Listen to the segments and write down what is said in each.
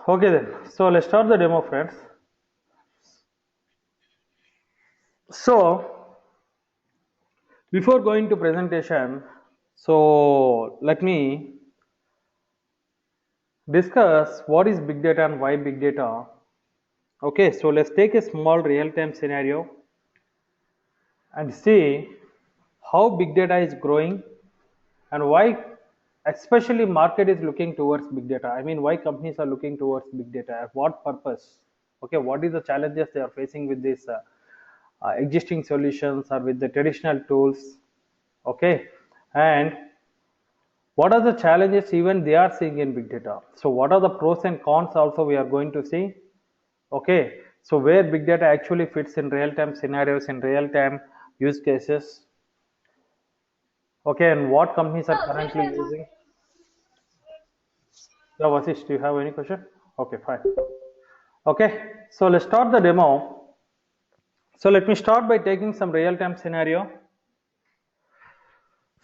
Okay then, so let's start the demo, friends. So before going to presentation, so let me discuss what is big data and why big data. Okay, so let's take a small real-time scenario and see how big data is growing and why especially market is looking towards big data. I mean, why companies are looking towards big data, at what purpose. Okay, what is the challenges they are facing with this existing solutions or with the traditional tools. Okay, and what are the challenges even they are seeing in big data. So what are the pros and cons also we are going to see. Okay, so where big data actually fits in real-time scenarios, in real-time use cases. Okay, and what companies are currently using. Yeah, Vasish, do you have any question? Okay, fine. Okay, so let's start the demo. So let me start by taking some real-time scenario.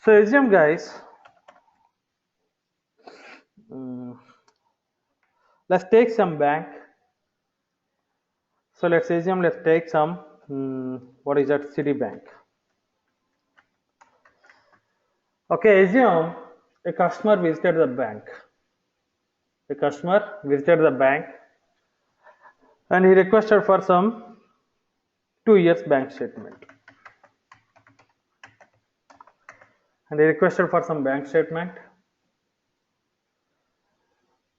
So assume guys, let's take some bank. So let's assume, let's take some what is that, Citibank. Okay, assume a customer visited the bank. A customer visited the bank and he requested for some 2 years bank statement. And he requested for some bank statement.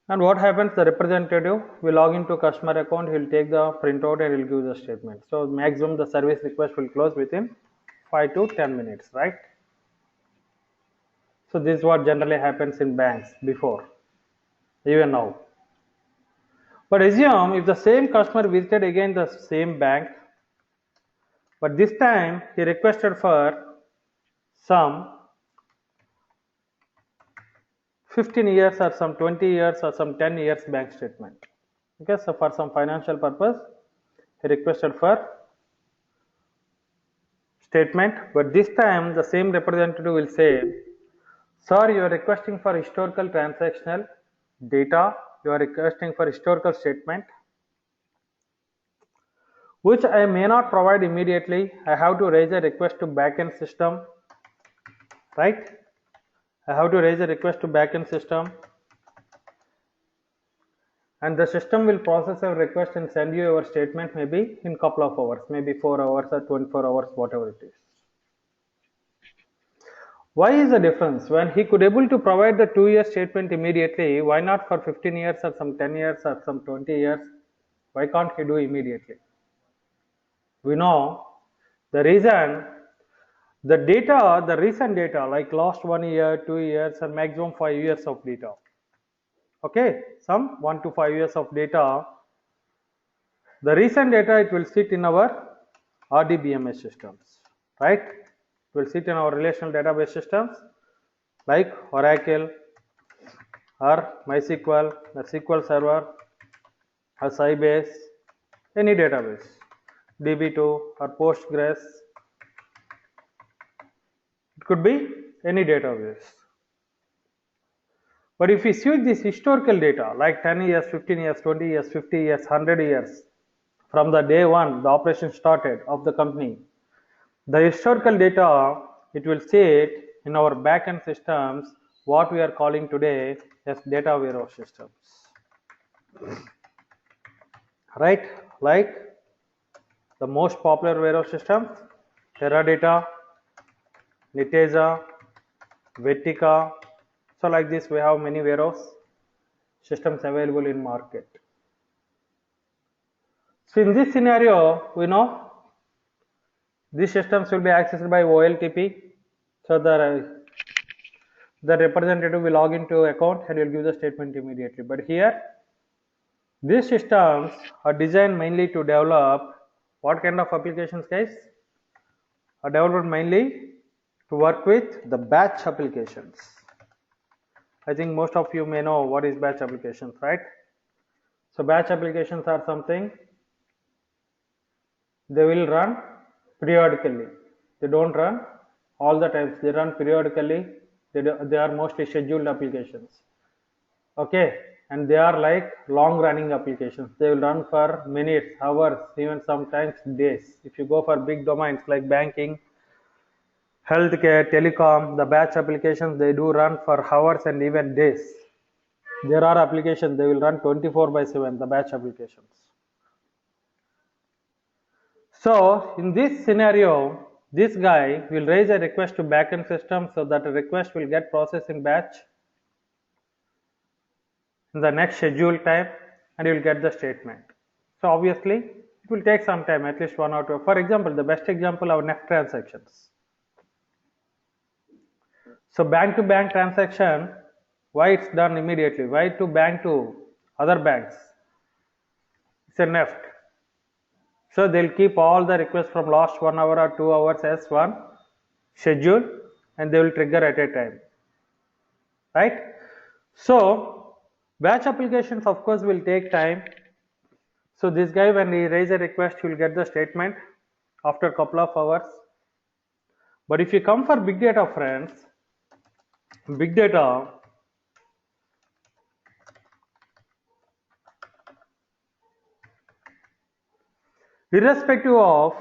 And what happens? The representative will log into customer account. He will take the printout and he will give the statement. So maximum the service request will close within 5 to 10 minutes, right? So this is what generally happens in banks before, even now. But assume if the same customer visited again the same bank, but this time he requested for some 15 years or some 20 years or some 10 years bank statement. Okay, so for some financial purpose he requested for statement, but this time the same representative will say, sir, you are requesting for historical transactional data, you are requesting for historical statement, which I may not provide immediately. I have to raise a request to backend system, right? I have to raise a request to backend system, and the system will process a request and send you your statement maybe in couple of hours, maybe 4 hours or 24 hours, whatever it is. Why is the difference? When he could able to provide the 2 year statement immediately, why not for 15 years or some 10 years or some 20 years? Why can't he do immediately? We know the reason, the data, the recent data like last 1 year, 2 years or maximum 5 years of data. Okay, some 1 to 5 years of data. The recent data, it will sit in our RDBMS systems, right? It will sit in our relational database systems like Oracle or MySQL, the SQL Server, or Sybase, any database, DB2 or Postgres. It could be any database. But if we switch this historical data like 10 years, 15 years, 20 years, 50 years, 100 years, from the day one the operation started of the company, the historical data, it will sit in our backend systems, what we are calling today as data warehouse systems, right? Like the most popular warehouse systems, Teradata, Netezza, Vetica. So like this we have many warehouse systems available in market. So in this scenario, we know these systems will be accessed by OLTP. So the representative will log into account and will give the statement immediately. But here, these systems are designed mainly to develop what kind of applications, guys? Are developed mainly to work with the batch applications. I think most of you may know what is batch applications, right? So batch applications are something they will run periodically. They don't run all the times. They run periodically. They are mostly scheduled applications. Okay, and they are like long running applications. They will run for minutes, hours, even sometimes days. If you go for big domains like banking, healthcare, telecom, the batch applications, they do run for hours and even days. There are applications they will run 24/7, the batch applications. So in this scenario, this guy will raise a request to backend system, so that a request will get processed in batch in the next scheduled time, and you will get the statement. So obviously it will take some time, at least 1 or 2. For example, the best example, our NEFT transactions. So bank to bank transaction, why it's done immediately? Why to bank to other banks? It's a NEFT. So they'll keep all the requests from last 1 hour or 2 hours as one schedule, and they will trigger at a time, right? So batch applications of course will take time. So this guy, when he raise a request, he will get the statement after a couple of hours. But if you come for big data, friends, big data, irrespective of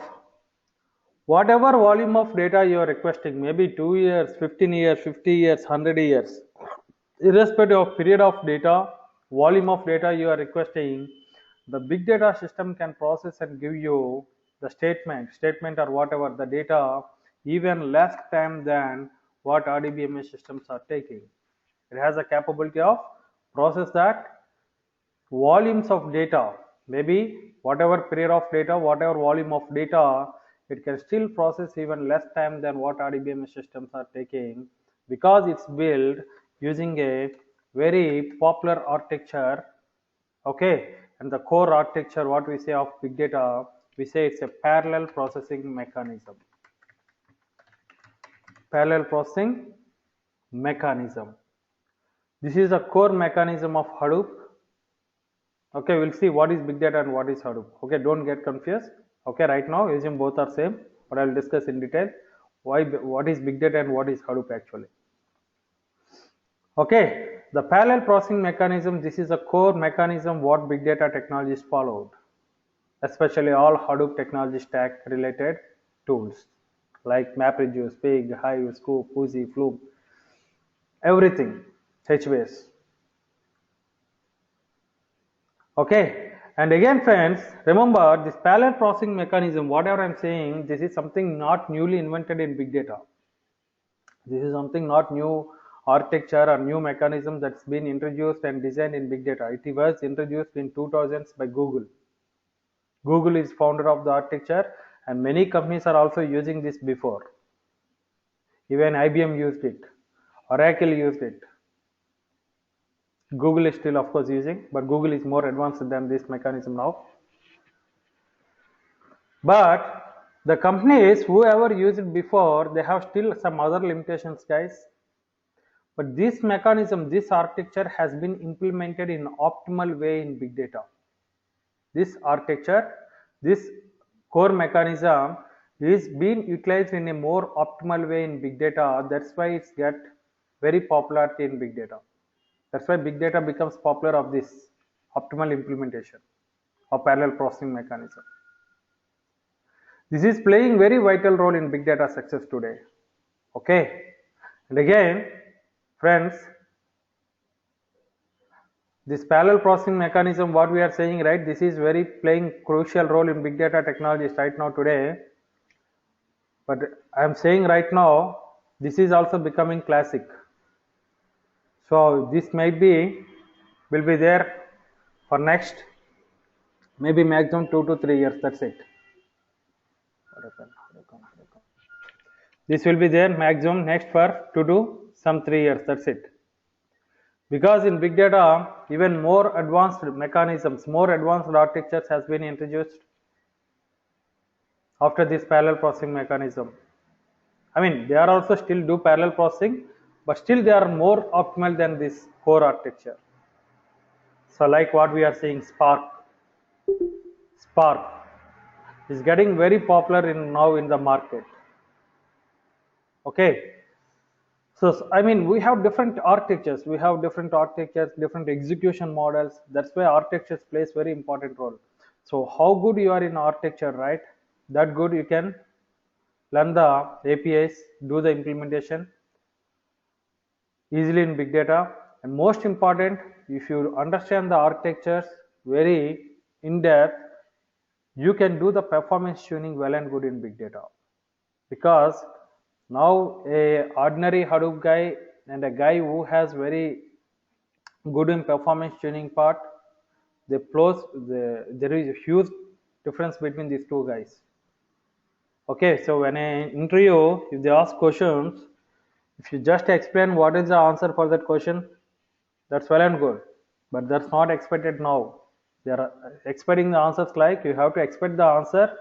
whatever volume of data you are requesting, maybe 2 years, 15 years, 50 years, 100 years, irrespective of period of data, volume of data you are requesting, the big data system can process and give you the statement or whatever the data even less time than what RDBMS systems are taking. It has a capability of process that volumes of data, maybe whatever period of data, whatever volume of data, it can still process even less time than what RDBMS systems are taking, because it's built using a very popular architecture. Okay, and the core architecture, what we say of big data, we say it's a parallel processing mechanism. Parallel processing mechanism. This is a core mechanism of Hadoop. Okay, we'll see what is big data and what is Hadoop. Okay, don't get confused. Okay, right now assume both are same, but I will discuss in detail what is big data and what is Hadoop actually. Okay, the parallel processing mechanism, this is a core mechanism what big data technologies followed, especially all Hadoop technology stack related tools like MapReduce, Pig, Hive, Scoop, Fuzzy, Flume, everything, HBase. Okay, and again friends, remember this parallel processing mechanism, whatever I'm saying, this is something not newly invented in big data. This is something not new architecture or new mechanism that's been introduced and designed in big data. It was introduced in 2000s by Google. Google is founder of the architecture, and many companies are also using this before. Even IBM used it, Oracle used it. Google is still of course using, but Google is more advanced than this mechanism now. But the companies whoever used it before, they have still some other limitations, guys. But this mechanism, this architecture has been implemented in optimal way in big data. This architecture, this core mechanism is being utilized in a more optimal way in big data. That's why it's get very popularity in big data. That's why big data becomes popular of this optimal implementation of parallel processing mechanism. This is playing very vital role in big data success today. Okay, and again, friends, this parallel processing mechanism, what we are saying, right? This is very playing crucial role in big data technologies right now today. But I am saying right now, this is also becoming classic. So this might be will be there for next maybe maximum 2 to 3 years. That's it. This will be there maximum next for 2 to some 3 years. That's it. Because in big data, even more advanced mechanisms, more advanced architectures has been introduced after this parallel processing mechanism. I mean, they are also still do parallel processing, but still they are more optimal than this core architecture. So like what we are seeing, Spark is getting very popular in now in the market. Okay, So, I mean, we have different architectures. We have different architectures, different execution models. That's why architectures plays very important role. So, how good you are in architecture, right? That good you can learn the APIs, do the implementation easily in big data. And most important, if you understand the architectures very in depth, you can do the performance tuning well and good in big data. Because now a ordinary Hadoop guy and a guy who has very good in performance tuning part, there is a huge difference between these two guys. Okay, so when an interview, if they ask questions, if you just explain what is the answer for that question, that's well and good, but that's not expected now. They are expecting the answers like you have to expect the answer,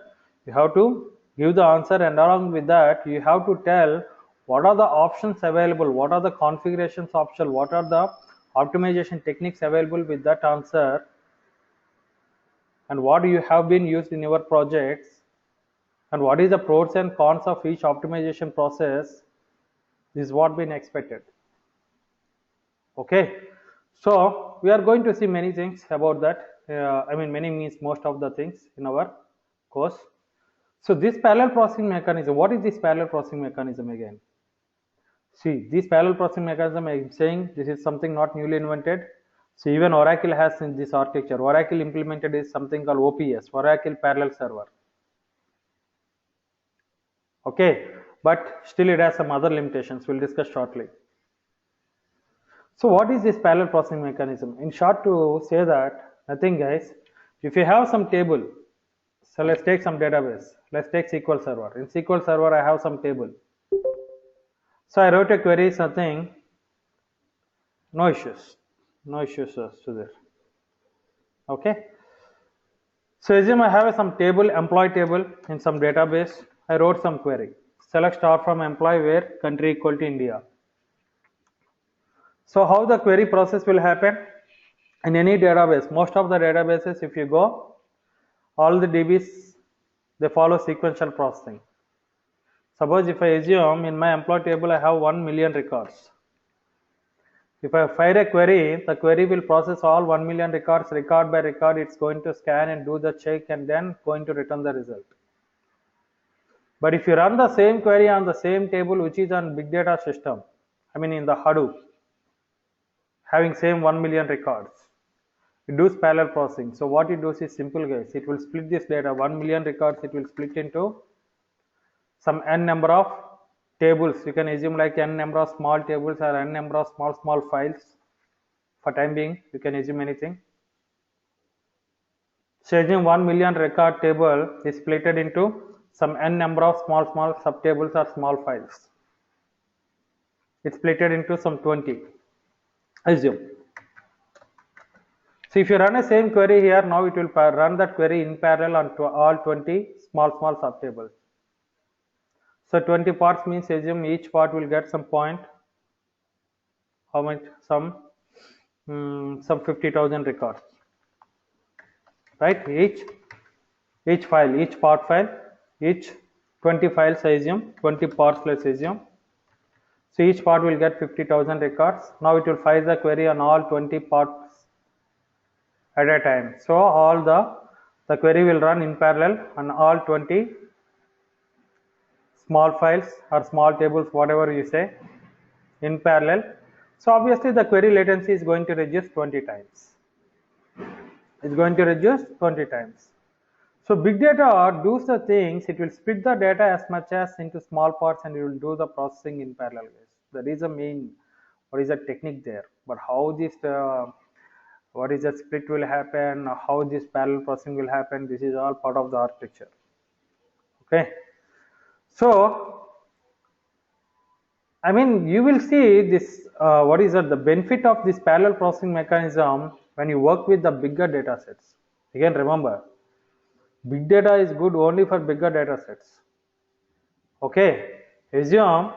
you have to give the answer, and along with that, you have to tell what are the options available, what are the configurations optional, what are the optimization techniques available with that answer, and what you have been used in your projects, and what is the pros and cons of each optimization process. This is what been expected. Okay, so we are going to see many things about that. I mean, many means most of the things in our course. So this parallel processing mechanism, what is this parallel processing mechanism again? See, this parallel processing mechanism, I am saying this is something not newly invented. So even Oracle has in this architecture. Oracle implemented is something called OPS, Oracle Parallel Server. Okay, but still it has some other limitations. We'll discuss shortly. So what is this parallel processing mechanism? In short, to say that, nothing guys, if you have some table, so let's take some database. Let's take SQL Server. In SQL Server, I have some table. So I wrote a query, something, no issues to this. Okay. So assume I have some table, employee table in some database. I wrote some query. Select star from employee where country equal to India. So how the query process will happen? In any database, most of the databases, if you go, all the DBs, they follow sequential processing. Suppose if I assume in my employee table I have 1 million records. If I fire a query, the query will process all 1 million records, record by record. It's going to scan and do the check and then going to return the result. But if you run the same query on the same table which is on big data system, I mean in the Hadoop, having same 1 million records, it does parallel processing. So what it does is simple guys, it will split this data, 1 million records, it will split into some n number of tables. You can assume like n number of small tables or n number of small files. For time being, you can assume anything. So assume 1 million record table is split into some n number of small subtables or small files. It's split into some 20. Assume. So if you run a same query here, now it will run that query in parallel on all 20 small subtables. So 20 parts means assume each part will get some point. How much? Some 50,000 records. Right? Each file, each part file, each 20 files I assume, 20 parts let's assume. So each part will get 50,000 records. Now it will fire the query on all 20 parts at a time. So all the query will run in parallel on all 20 small files or small tables, whatever you say, in parallel. So obviously the query latency is going to reduce 20 times. It's going to reduce 20 times. So big data does the things, it will split the data as much as into small parts and it will do the processing in parallel ways. That is the main, what is the technique there. But how this, what is the split will happen, how this parallel processing will happen, this is all part of the architecture. Okay. So, I mean, you will see this, what is the benefit of this parallel processing mechanism when you work with the bigger data sets. Again, remember, big data is good only for bigger data sets. Okay, assume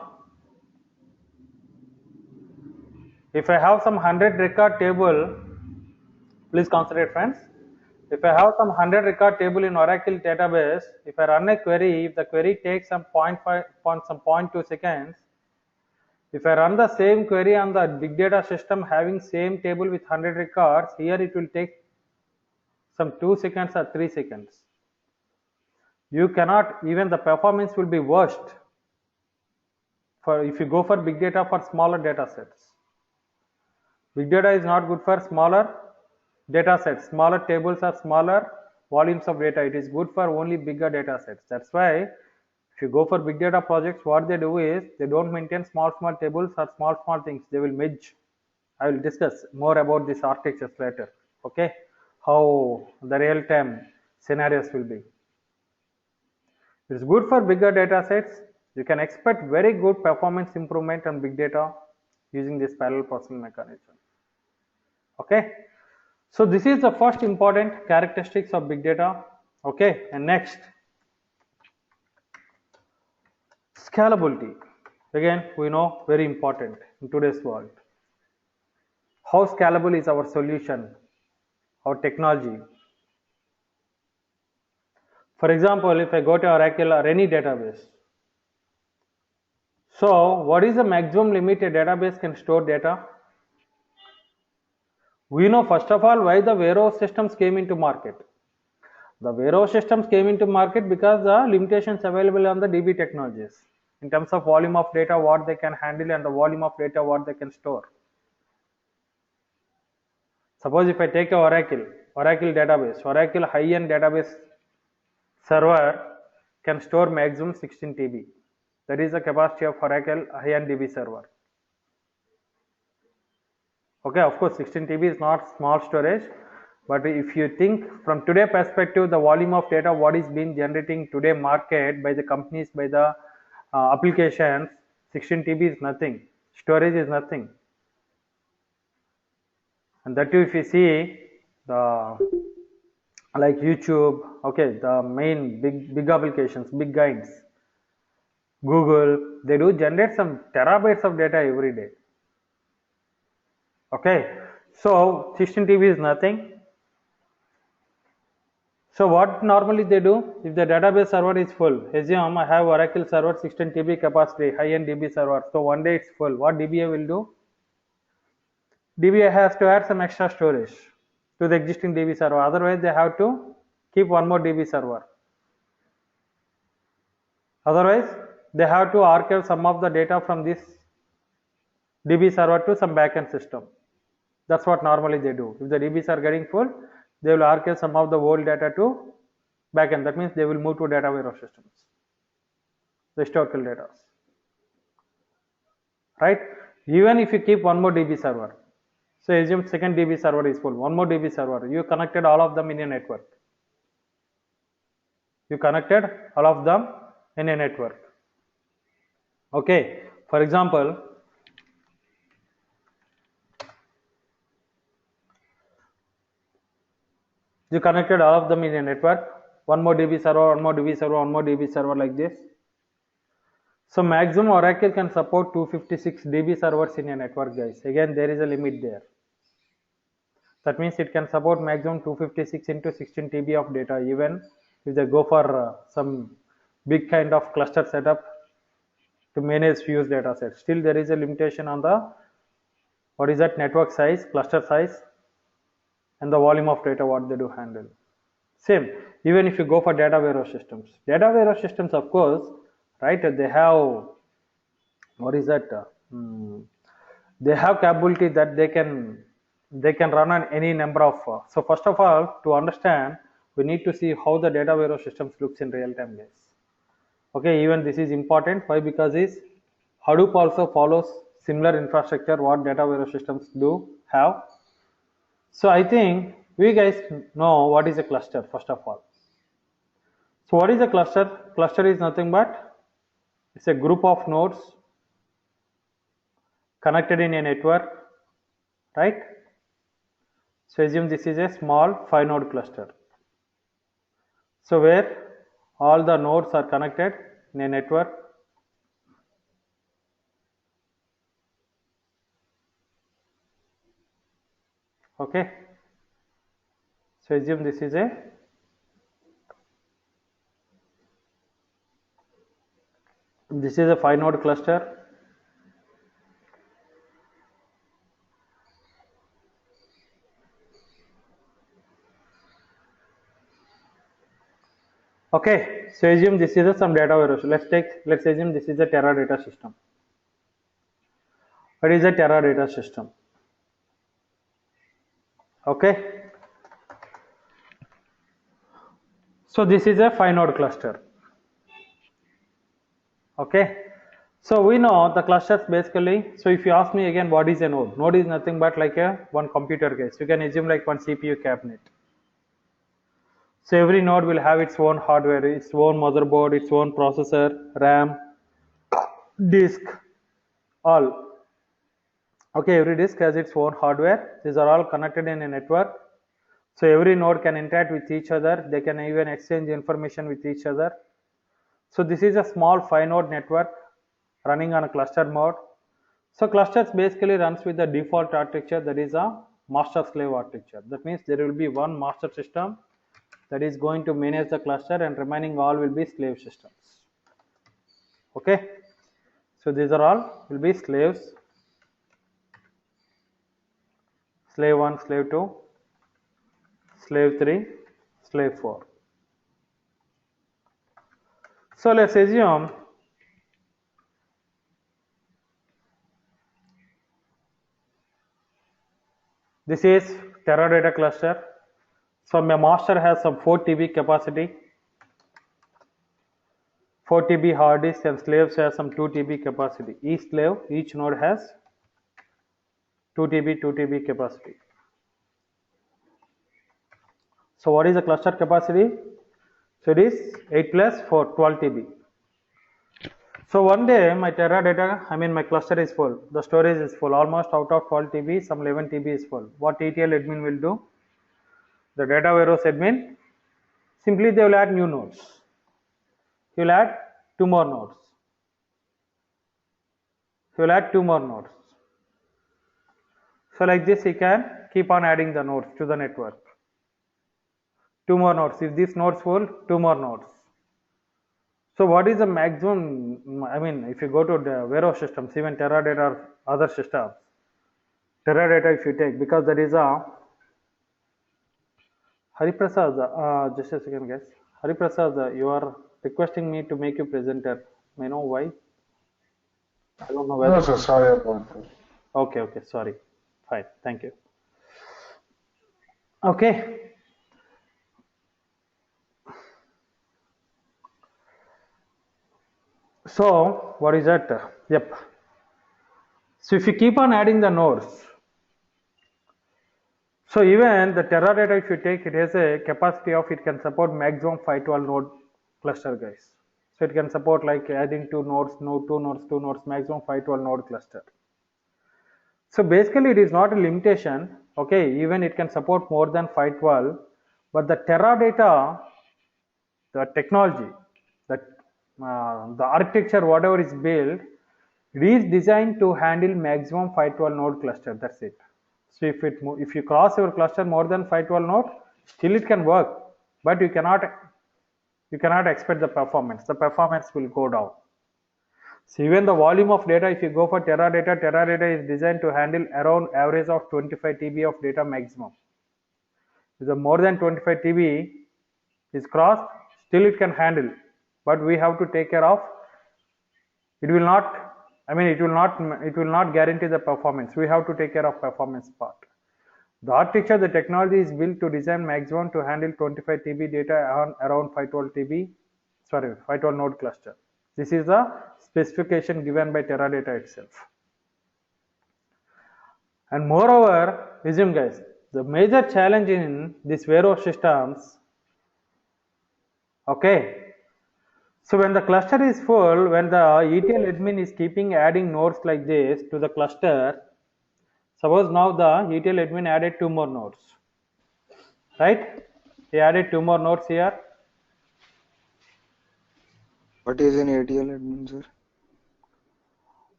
if I have some 100 record table, please consider friends. If I have some 100 record table in Oracle database, if I run a query, if the query takes some 0.2 seconds, If I run the same query on the big data system having same table with 100 records, here it will take some 2 seconds or 3 seconds. You cannot, even the performance will be worst for if you go for big data for smaller data sets. Big data is not good for smaller data sets, smaller tables or smaller volumes of data. It is good for only bigger data sets. That's why if you go for big data projects, what they do is they don't maintain small tables or small things. They will merge. I will discuss more about this architectures later. Okay, how the real-time scenarios will be. It's good for bigger data sets. You can expect very good performance improvement on big data using this parallel processing mechanism. Okay, so this is the first important characteristics of big data. Okay, and next, scalability. Again, we know very important in today's world. How scalable is our solution, our technology? For example, if I go to Oracle or any database, so what is the maximum limit a database can store data? We know first of all why the warehouse systems came into market. The warehouse systems came into market because the limitations available on the DB technologies in terms of volume of data, what they can handle, and the volume of data, what they can store. Suppose if I take a Oracle database, Oracle high-end database server can store maximum 16 TB. That is the capacity of Oracle high-end DB server. Okay, of course 16 TB is not small storage, but if you think from today perspective, the volume of data what is being generating today market by the companies, by the applications, 16 TB is nothing, storage is nothing. And that too, if you see the like YouTube, okay, the main big applications, big guides, Google, they do generate some terabytes of data every day. Okay, so 16 TB is nothing. So what normally they do, if the database server is full, assume I have Oracle server 16 TB capacity, high-end DB server, so one day it's full, what DBA will do? DBA has to add some extra storage to the existing DB server, otherwise they have to keep one more DB server. Otherwise, they have to archive some of the data from this DB server to some backend system. That's what normally they do. If the DBs are getting full, they will archive some of the old data to backend. That means they will move to data warehouse systems, the historical data. Right? Even if you keep one more DB server, so assume second DB server is full, one more DB server, you connected all of them in a network. You connected all of them in a network. Okay, for example, you connected all of them in a network, one more DB server, one more DB server, one more DB server like this. So maximum Oracle can support 256 DB servers in a network, guys. Again, there is a limit there. That means it can support maximum 256 into 16 TB of data, even if they go for some big kind of cluster setup to manage fused data sets. Still there is a limitation on the, what is that, network size, cluster size, and the volume of data what they do handle. Same, even if you go for data warehouse systems. Data warehouse systems, of course, right, they have, what is that, they have capability that they can run on any number of, so first of all, to understand, we need to see how the data warehouse systems looks in real time, guys. Okay, even this is important. Why? Because is Hadoop also follows similar infrastructure what data warehouse systems do have. So I think we guys know what is a cluster first of all. So what is a cluster? Cluster is nothing but it's a group of nodes connected in a network, right? So assume this is a small 5-node cluster. So where all the nodes are connected in a network. Okay. So assume this is a this is a 5-node cluster. Okay, so assume this is some data warehouse. Let's assume this is a Teradata system. What is a Teradata system? Okay, so this is a 5 node cluster. Okay, so we know the clusters basically. So if you ask me again, what is a node? Node is nothing but like a one computer case. You can assume like one CPU cabinet. So every node will have its own hardware, its own motherboard, its own processor, RAM, disk, all. Okay, every disk has its own hardware. These are all connected in a network. So every node can interact with each other. They can even exchange information with each other. So this is a small 5 node network running on a cluster mode. So clusters basically runs with the default architecture, that is a master slave architecture. That means there will be one master system that is going to manage the cluster and remaining all will be slave systems. Okay, so these are all will be slaves. Slave 1, slave 2, slave 3, slave 4. So let's assume this is Teradata cluster. So my master has some 4 TB capacity, 4 TB hard disk, and slaves has some 2 TB capacity. Each node has 2 TB, 2 TB capacity. So what is the cluster capacity? So it is 8 plus 4, 12 TB. So one day my my cluster is full. The storage is full. Almost out of 12 TB, some 11 TB is full. What ETL admin will do? The data warehouse admin, simply they will add new nodes. He will add 2 more nodes. He will add 2 more nodes. So like this, he can keep on adding the nodes to the network. 2 more nodes. If this node's full, 2 more nodes. So what is the maximum? If you go to the warehouse systems, even Teradata or other systems, Teradata if you take, because there is a Hariprasad, just a second guys. Hariprasad, you are requesting me to make you presenter. May I know why? I don't know whether. No, sir, sorry about that. Okay, sorry. Fine, thank you. Okay. So what is that? Yep. So if you keep on adding the nodes, so even the Teradata, if you take, it has a capacity of, it can support maximum 512 node cluster guys. So it can support like adding 2 nodes, two nodes, maximum 512 node cluster. So basically it is not a limitation. Okay, even it can support more than 512, but the Teradata, the technology, that the architecture, whatever is built, it is designed to handle maximum 512 node cluster. That's it. So if you cross your cluster more than 512 node, still it can work, but you cannot expect the performance. The performance will go down. So even the volume of data, if you go for Teradata is designed to handle around average of 25 TB of data maximum. If the more than 25 TB is crossed, still it can handle, but we have to take care of. It will not. It will not guarantee the performance. We have to take care of performance part. The architecture, the technology is built to design maximum to handle 25 TB data on around 512 TB, 512 node cluster. This is the specification given by Teradata itself. And moreover, resume guys, the major challenge in these warehouse systems, okay, so when the cluster is full, when the ETL admin is keeping adding nodes like this to the cluster, suppose now the ETL admin added 2 more nodes, right? He added 2 more nodes here. What is an ATL admin, sir?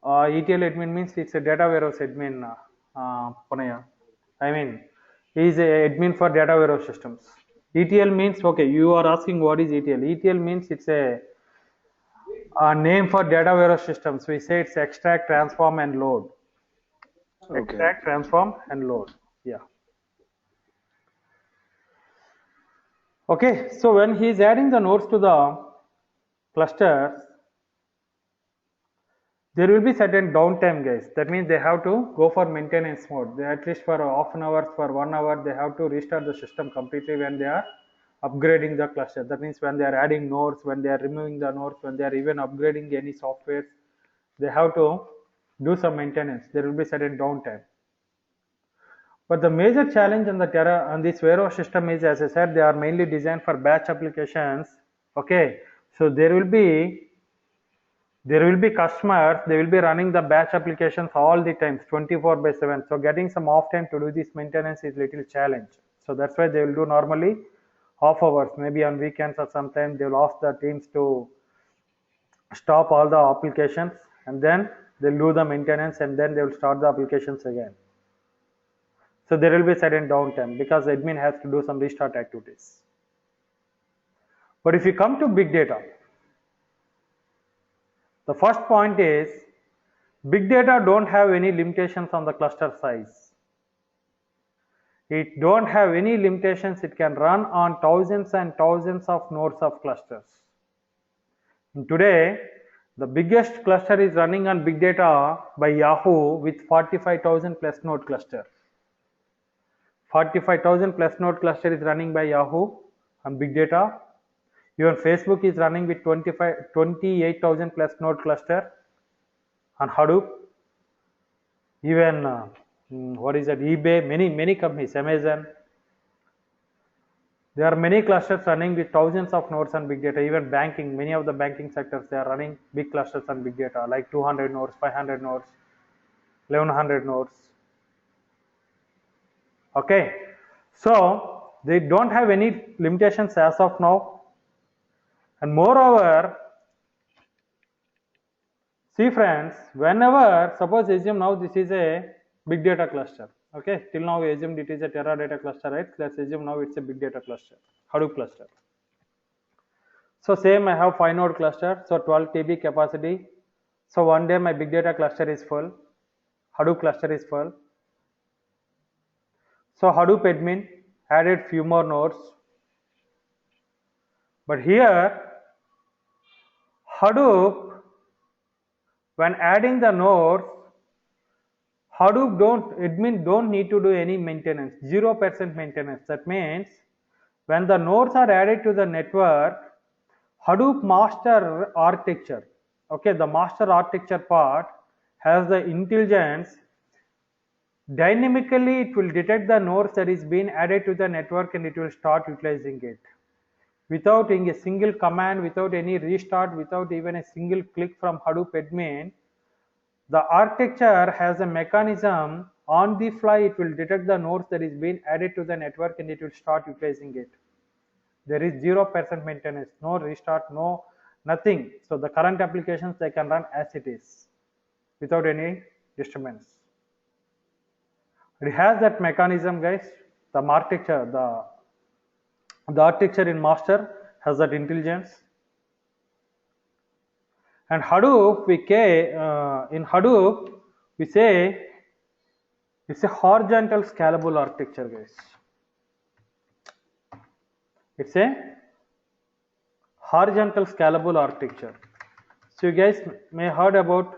ETL admin means it's a data warehouse admin, Panaya. He is a admin for data warehouse systems. ETL means, okay, you are asking what is ETL. ETL means it's a name for data warehouse systems. We say it's extract, transform, and load. Okay. Extract, transform, and load. Yeah. Okay, so when he is adding the nodes to the clusters, there will be certain downtime, guys. That means they have to go for maintenance mode. They at least for half an hour, for 1 hour, they have to restart the system completely when they are upgrading the cluster. That means when they are adding nodes, when they are removing the nodes, when they are even upgrading any software, they have to do some maintenance. There will be certain downtime. But the major challenge on the Terra on this warehouse system is, as I said, they are mainly designed for batch applications. Okay, so there will be customers, they will be running the batch applications all the times 24/7. So getting some off time to do this maintenance is little challenge. So that's why they will do normally off hours, maybe on weekends, or sometimes they will ask the teams to stop all the applications and then they'll do the maintenance and then they will start the applications again. So there will be certain downtime because admin has to do some restart activities. But if you come to big data, the first point is big data don't have any limitations on the cluster size. It don't have any limitations. It can run on thousands and thousands of nodes of clusters. And today, the biggest cluster is running on big data by Yahoo with 45,000 plus node cluster. 45,000 plus node cluster is running by Yahoo on big data. Even Facebook is running with 28,000 plus node cluster on Hadoop. Even eBay, many companies, Amazon, there are many clusters running with thousands of nodes on big data. Even banking, many of the banking sectors, they are running big clusters on big data, like 200 nodes, 500 nodes, 1100 nodes. Okay, so they don't have any limitations as of now. And moreover, see friends, whenever, suppose assume now this is a big data cluster. Okay, till now we assumed it is a Teradata cluster, right? Let's assume now it's a big data cluster, Hadoop cluster. So same, I have 5 node cluster, so 12 TB capacity. So one day my big data cluster is full, Hadoop cluster is full. So Hadoop admin added few more nodes. But here Hadoop, when adding the nodes, Hadoop admin don't need to do any maintenance, 0% maintenance. That means when the nodes are added to the network, Hadoop master architecture, okay, the master architecture part has the intelligence. Dynamically, it will detect the nodes that is being added to the network and it will start utilizing it. Without a single command, without any restart, without even a single click from Hadoop admin, the architecture has a mechanism on the fly. It will detect the nodes that is being added to the network and it will start utilizing it. There is 0% maintenance, no restart, no nothing. So the current applications, they can run as it is without any disturbance. It has that mechanism, guys. The architecture, the architecture in master has that intelligence. And Hadoop, in Hadoop, we say it's a horizontal scalable architecture, guys. It's a horizontal scalable architecture. So you guys may heard about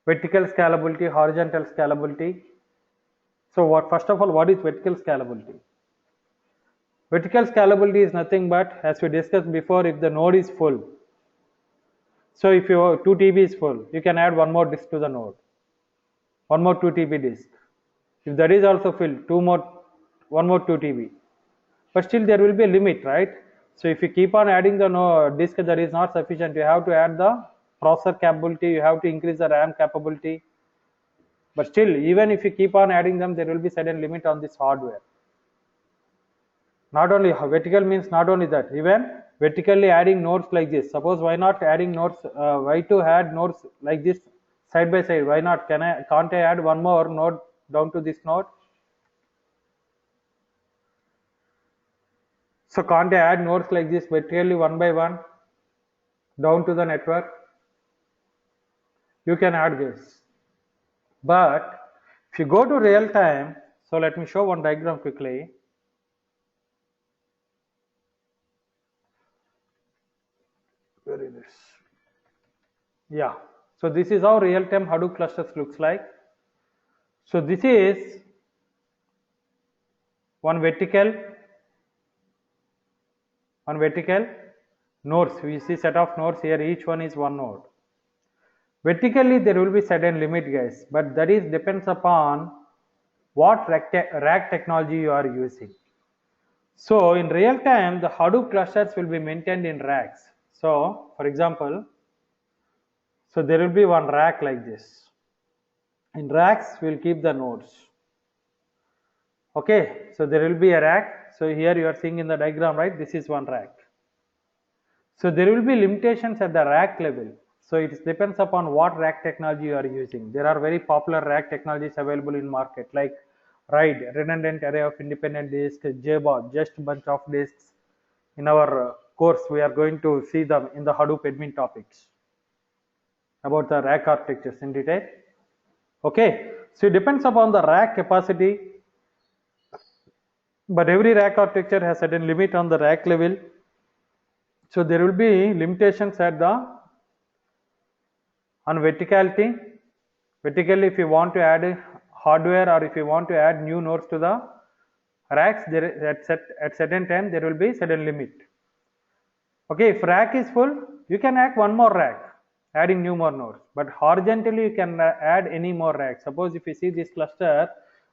vertical scalability, horizontal scalability. So first of all, what is vertical scalability? Vertical scalability is nothing but, as we discussed before, if the node is full. So if your 2 TB is full, you can add one more disk to the node, one more 2 TB disk. If that is also filled, one more 2 TB. But still there will be a limit, right? So if you keep on adding the disk that is not sufficient, you have to add the processor capability, you have to increase the RAM capability. But still, even if you keep on adding them, there will be certain limit on this hardware. Not only vertical means not only that, even vertically adding nodes like this. Suppose why not adding nodes? Why to add nodes like this side by side? Why not? Can't I add one more node down to this node? So can't I add nodes like this vertically one by one down to the network? You can add this. But if you go to real time, so let me show one diagram quickly. Yeah. So this is how real-time Hadoop clusters looks like. So this is one vertical nodes. We see set of nodes here, each one is one node. Vertically there will be certain limit, guys, but that is depends upon what rack technology you are using. So in real time the Hadoop clusters will be maintained in racks. So for example, so there will be one rack like this. In racks we'll keep the nodes. Okay, so there will be a rack. So here you are seeing in the diagram, right? This is one rack. So there will be limitations at the rack level. So it depends upon what rack technology you are using. There are very popular rack technologies available in market like RAID, redundant array of independent disks, JBOD, just bunch of disks. In our course, we are going to see them in the Hadoop admin topics about the rack architectures in detail. Okay, so it depends upon the rack capacity, but every rack architecture has certain limit on the rack level. So there will be limitations at the on verticality. Vertically, if you want to add hardware or if you want to add new nodes to the racks, there at certain time there will be certain limit. Okay, if rack is full, you can add one more rack, adding new more nodes. But horizontally, you can add any more racks. Suppose if you see this cluster,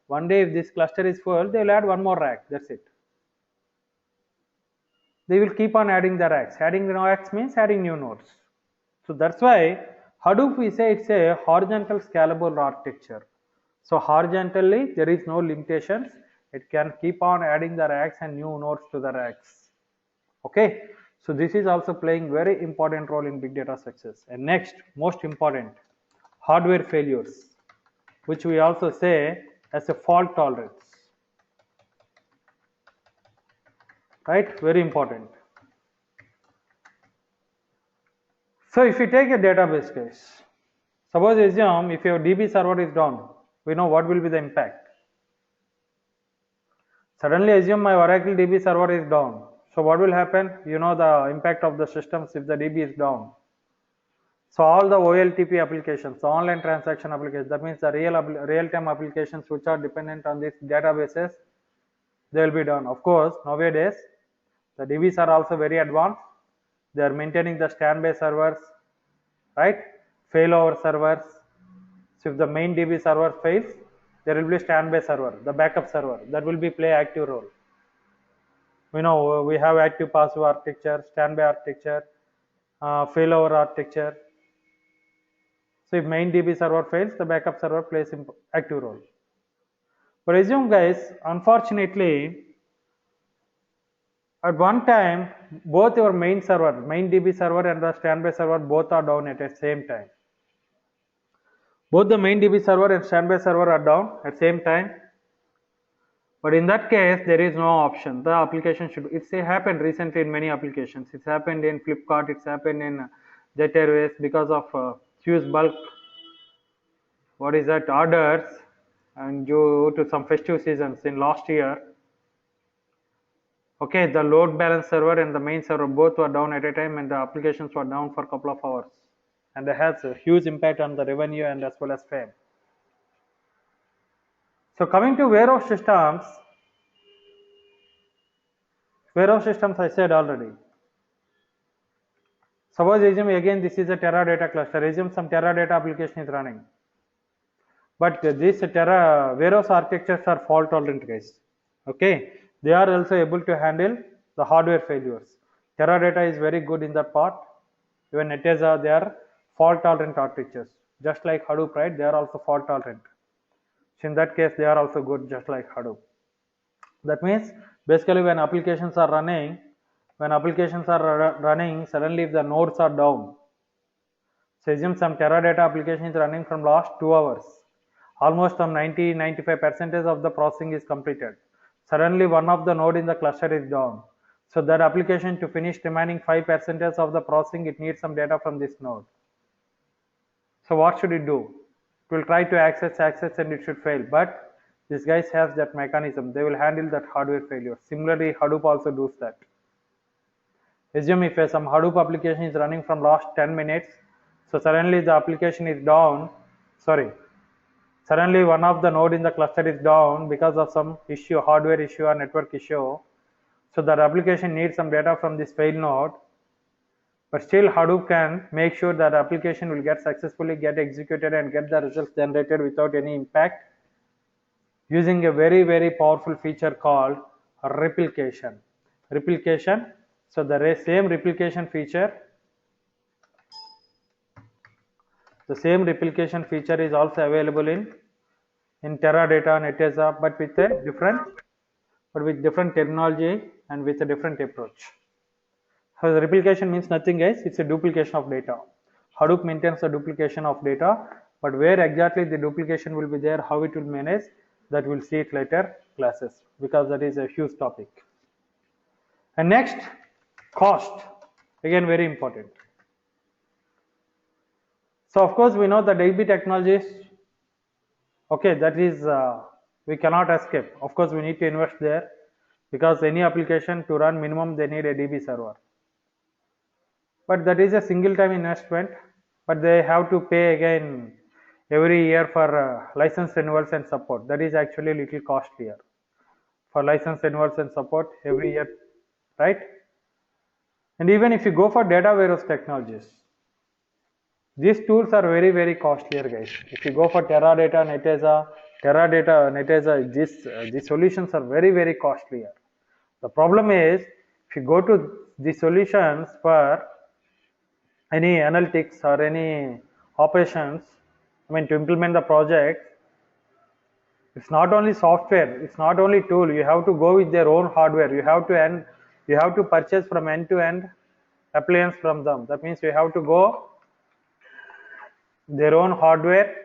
one day if this cluster is full, they will add one more rack. That's it. They will keep on adding the racks. Adding the racks means adding new nodes. So that's why Hadoop, we say it's a horizontal scalable architecture. So horizontally there is no limitations. It can keep on adding the racks and new nodes to the racks. Okay. So this is also playing very important role in big data success. And next, most important, hardware failures, which we also say as a fault tolerance. Right? Very important. So if you take a database case, suppose assume if your DB server is down, we know what will be the impact. Suddenly assume my Oracle DB server is down. So what will happen? You know the impact of the systems if the DB is down. So all the OLTP applications, the online transaction applications, that means the real-time applications which are dependent on these databases, they will be down. Of course, nowadays the DBs are also very advanced. They are maintaining the standby servers, right? Failover servers. So if the main DB server fails, there will be a standby server, the backup server that will be play active role. We know we have active passive architecture, standby architecture, failover architecture. So if main DB server fails, the backup server plays an active role. But assume, guys, unfortunately, at one time, both your main server, main DB server and the standby server both are down at the same time. Both the main DB server and standby server are down at same time. But in that case, there is no option. The application should, it's happened recently in many applications. It's happened in Flipkart, it's happened in Jet Airways because of huge bulk, what is that, orders, and due to some festive seasons in last year. Okay, the load balance server and the main server both were down at a time and the applications were down for a couple of hours. And it has a huge impact on the revenue and as well as fame. So coming to warehouse systems I said already. Suppose assume again this is a Teradata cluster. Assume some Teradata application is running. But these warehouse architectures are fault tolerant, guys. Okay, they are also able to handle the hardware failures. Teradata is very good in that part. Even Netezza, they are fault tolerant architectures. Just like Hadoop, right? They are also fault tolerant. So in that case, they are also good, just like Hadoop. That means basically when applications are running, suddenly if the nodes are down. So assume some Teradata application is running from last 2 hours. Almost some 90-95% of the processing is completed. Suddenly one of the node in the cluster is down. So that application to finish remaining 5% of the processing, it needs some data from this node. So what should it do? It will try to access and it should fail. But this guys has that mechanism. They will handle that hardware failure. Similarly, Hadoop also does that. Assume if some Hadoop application is running from last 10 minutes, So suddenly the application is down, suddenly one of the node in the cluster is down because of some issue, hardware issue or network issue. So that application needs some data from this failed node, but still Hadoop can make sure that application will get successfully get executed and get the results generated without any impact, using a very powerful feature called replication. So the same replication feature is also available in Teradata and Netezza, but with different technology and with a different approach. So the replication means nothing, guys. It's a duplication of data. Hadoop maintains a duplication of data, but where exactly the duplication will be there, how it will manage, that we'll see it later classes, because that is a huge topic. And next, cost. Again, very important. So of course we know the DB technologies. Okay, that is we cannot escape. Of course we need to invest there, because any application to run minimum they need a DB server. But that is a single time investment, but they have to pay again every year for license renewals and support. That is actually a little costlier for license renewals and support every year, right? And even if you go for data warehouse technologies, these tools are very costlier, guys. If you go for Teradata, Netezza, these solutions are very costlier. The problem is, if you go to these solutions for any analytics or any operations, I mean to implement the project, it's not only software, it's not only tool. You have to go with their own hardware. You have to purchase from end to end appliance from them. That means you have to go their own hardware,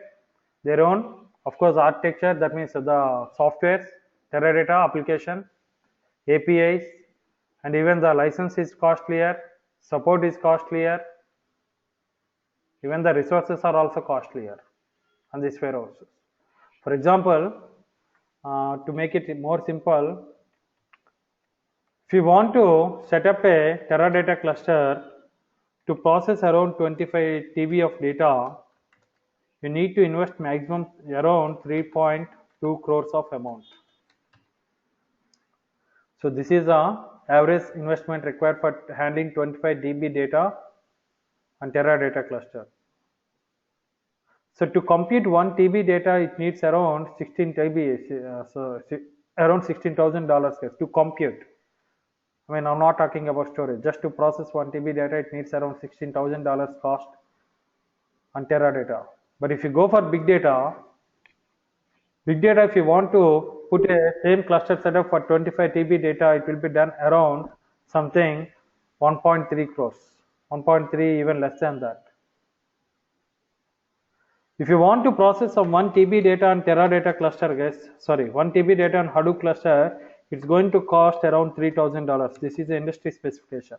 their own, of course, architecture. That means the softwares, Teradata application, APIs, and even the license is costlier, support is costlier, even the resources are also costlier on these warehouses. For example, to make it more simple, if you want to set up a Teradata cluster to process around 25 TB of data, you need to invest maximum around 3.2 crores of amount. So this is a average investment required for handling 25 DB data on Teradata cluster. So to compute 1 TB data, it needs around 16 TB, so around $16,000 to compute. I mean, I'm not talking about storage. Just to process 1 TB data, it needs around $16,000 cost on Teradata. But if you go for big data, if you want to put a same cluster setup for 25 TB data, it will be done around something 1.3 crores, 1.3, even less than that. If you want to process some 1 TB data on Teradata cluster, guys, 1 TB data on Hadoop cluster, it's going to cost around $3,000. This is the industry specification.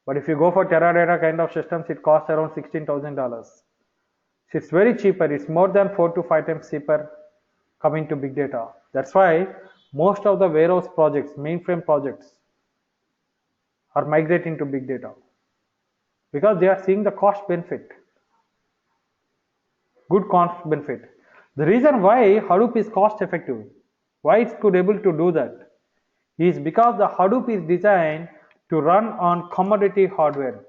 But if you go for Teradata kind of systems, it costs around $16,000. So it's very cheaper. It's more than 4 to 5 times cheaper coming to big data. That's why most of the warehouse projects, mainframe projects, are migrating to big data, because they are seeing the cost benefit. Good cost benefit. The reason why Hadoop is cost effective, why it's could able to do that, is because the Hadoop is designed to run on commodity hardware.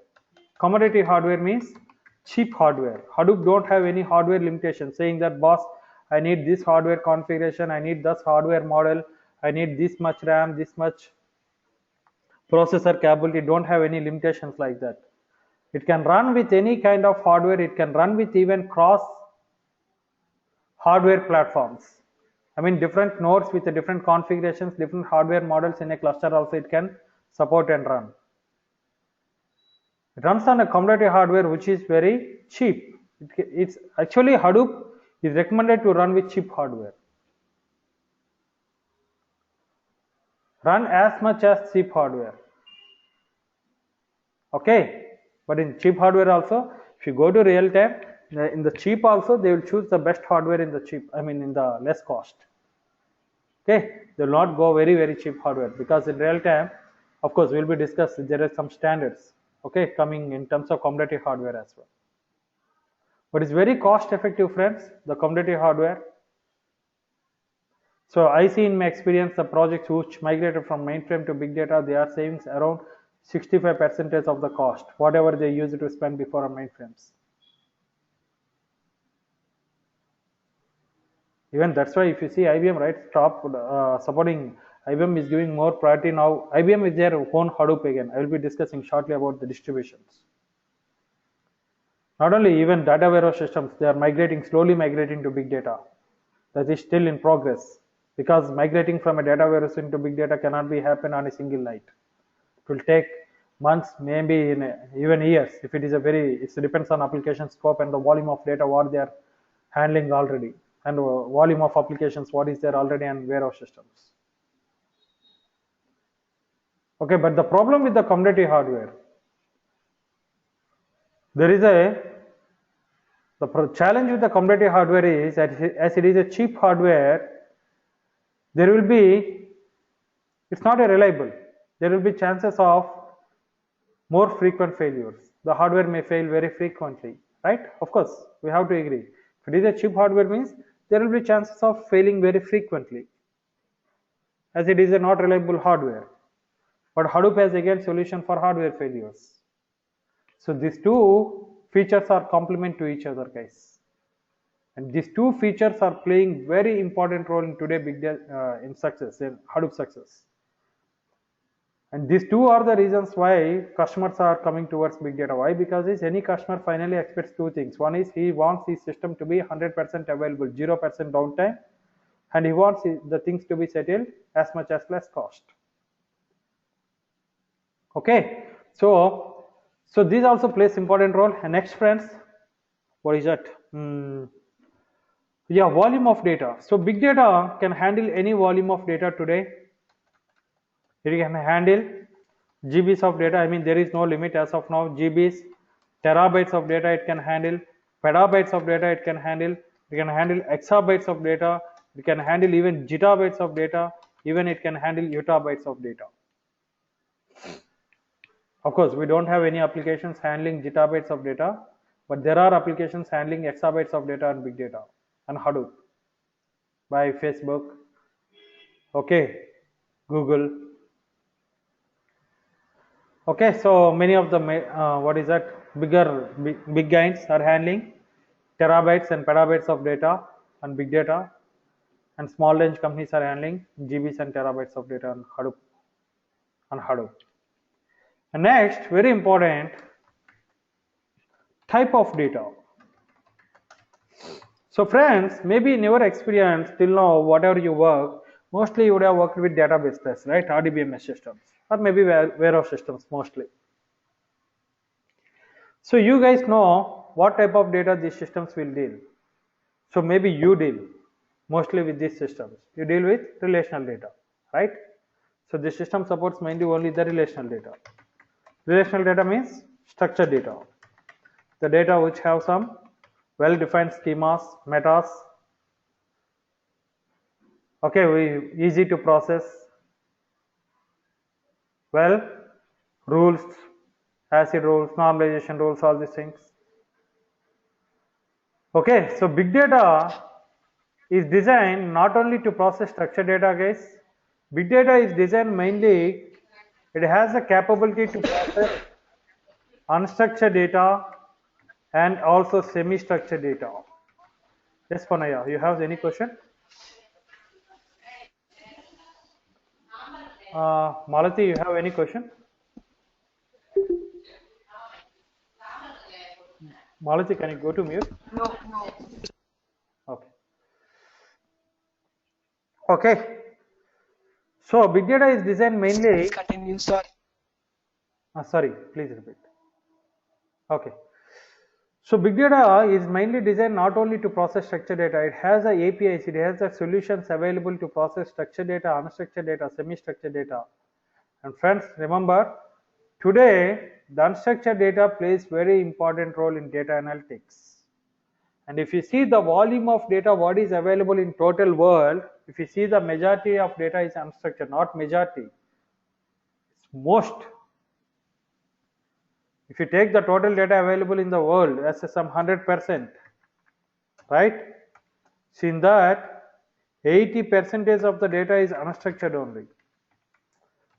Commodity hardware means cheap hardware. Hadoop don't have any hardware limitation saying that, boss, I need this hardware configuration, I need this hardware model, I need this much RAM, this much processor capability. Don't have any limitations like that. It can run with any kind of hardware. It can run with even cross hardware platforms. I mean, different nodes with the different configurations, different hardware models in a cluster also it can support and run. It runs on a commodity hardware which is very cheap. It's actually Hadoop is recommended to run with cheap hardware. Run as much as cheap hardware. Okay, but in cheap hardware also, if you go to real time, in the cheap also they will choose the best hardware in the cheap, I mean in the less cost. Okay, they will not go very cheap hardware, because in real time, of course, we'll be discussing there are some standards. okay, coming in terms of commodity hardware as well. But it's very cost effective, friends, the commodity hardware. So I see in my experience the projects which migrated from mainframe to big data, they are saving around 65% of the cost, whatever they used to spend before on mainframes. Even that's why if you see IBM, right, stop supporting, IBM is giving more priority now. IBM is their own Hadoop again. I will be discussing shortly about the distributions. Not only even data warehouse systems, they are migrating, slowly migrating to big data. That is still in progress, because migrating from a data warehouse into big data cannot be happen on a single night. It will take months, maybe even years. If it is a very, it depends on application scope and the volume of data what they are handling already, and volume of applications what is there already on warehouse systems. Okay, but the problem with the commodity hardware, there is the challenge with the commodity hardware is that as it is a cheap hardware, there will be, it's not a reliable. There will be chances of more frequent failures. The hardware may fail very frequently, right? Of course, we have to agree. If it is a cheap hardware means there will be chances of failing very frequently, as it is a not reliable hardware. But Hadoop has again solution for hardware failures. So these two features are complement to each other, guys. And these two features are playing very important role in today big data in success, in Hadoop success. And these two are the reasons why customers are coming towards big data. Why? Because any customer finally expects two things. One is he wants his system to be 100% available, 0% downtime, and he wants the things to be settled as much as less cost. Okay, so this also plays important role. And next, friends, what is that? Yeah, volume of data. So big data can handle any volume of data today. It can handle GBs of data. I mean, there is no limit as of now. GBs, terabytes of data it can handle, petabytes of data it can handle. It can handle exabytes of data. It can handle even gigabytes of data. Even it can handle yottabytes of data. Of course, we don't have any applications handling gigabytes of data, but there are applications handling exabytes of data and big data and Hadoop by Facebook, okay, Google. Okay, so many of the what is that big guys are handling terabytes and petabytes of data and big data, and small range companies are handling GBs and terabytes of data on Hadoop. And next, very important, type of data. So friends, maybe in your experience till now, whatever you work, mostly you would have worked with databases, right? RDBMS systems, or maybe warehouse systems mostly. So you guys know what type of data these systems will deal. So maybe you deal mostly with these systems. You deal with relational data, right? So this system supports mainly only the relational data. Relational data means structured data. The data which have some well-defined schemas, metas, okay, easy to process, well, rules, ACID rules, normalization rules, all these things. Okay, so big data is designed not only to process structured data, guys. Big data is designed mainly, it has the capability to process unstructured data and also semi-structured data. Yes, Panaya, you have any question? Malati, you have any question? Malati, can you go to mute? No, no. Okay. Okay. So big data is designed mainly. Continue, sorry. Sorry, please repeat. Okay. So big data is mainly designed not only to process structured data, it has the APIs, it has the solutions available to process structured data, unstructured data, semi-structured data. And friends, remember, today the unstructured data plays very important role in data analytics. And if you see the volume of data what is available in total world, if you see the majority of data is unstructured, not majority, it's most. If you take the total data available in the world as some 100%, right? So in that 80% of the data is unstructured only.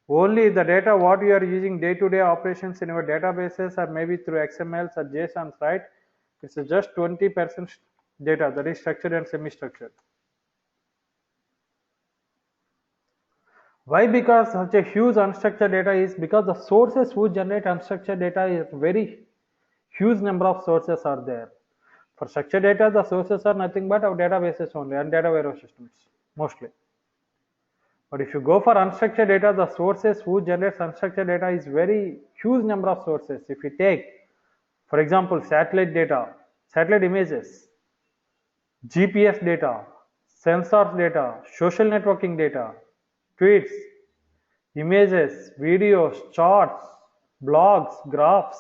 Only the data what you are using day-to-day operations in your databases or maybe through XMLs or JSONs, right? It's just 20% data that is structured and semi-structured. Why? Because such a huge unstructured data is because the sources who generate unstructured data is very huge number of sources are there. For structured data, the sources are nothing but our databases only and data warehouse systems mostly. But if you go for unstructured data, the sources who generates unstructured data is very huge number of sources. If you take, for example, satellite data, satellite images, GPS data, sensors data, social networking data, tweets, images, videos, charts, blogs, graphs,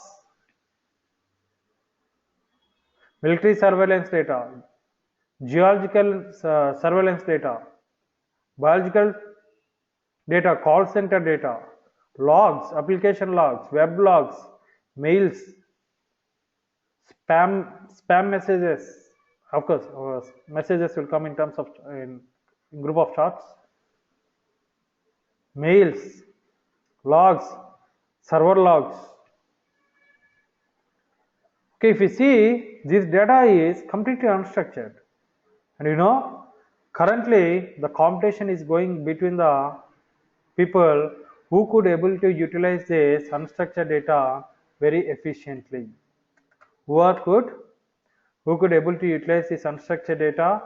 military surveillance data, geological surveillance data, biological data, call center data, logs, application logs, web logs, mails, spam messages. Of course, messages will come in terms of in group of charts, mails, logs, server logs. Okay, if you see, this data is completely unstructured, and you know, currently the competition is going between the people who could able to utilize this unstructured data very efficiently. Who could able to utilize this unstructured data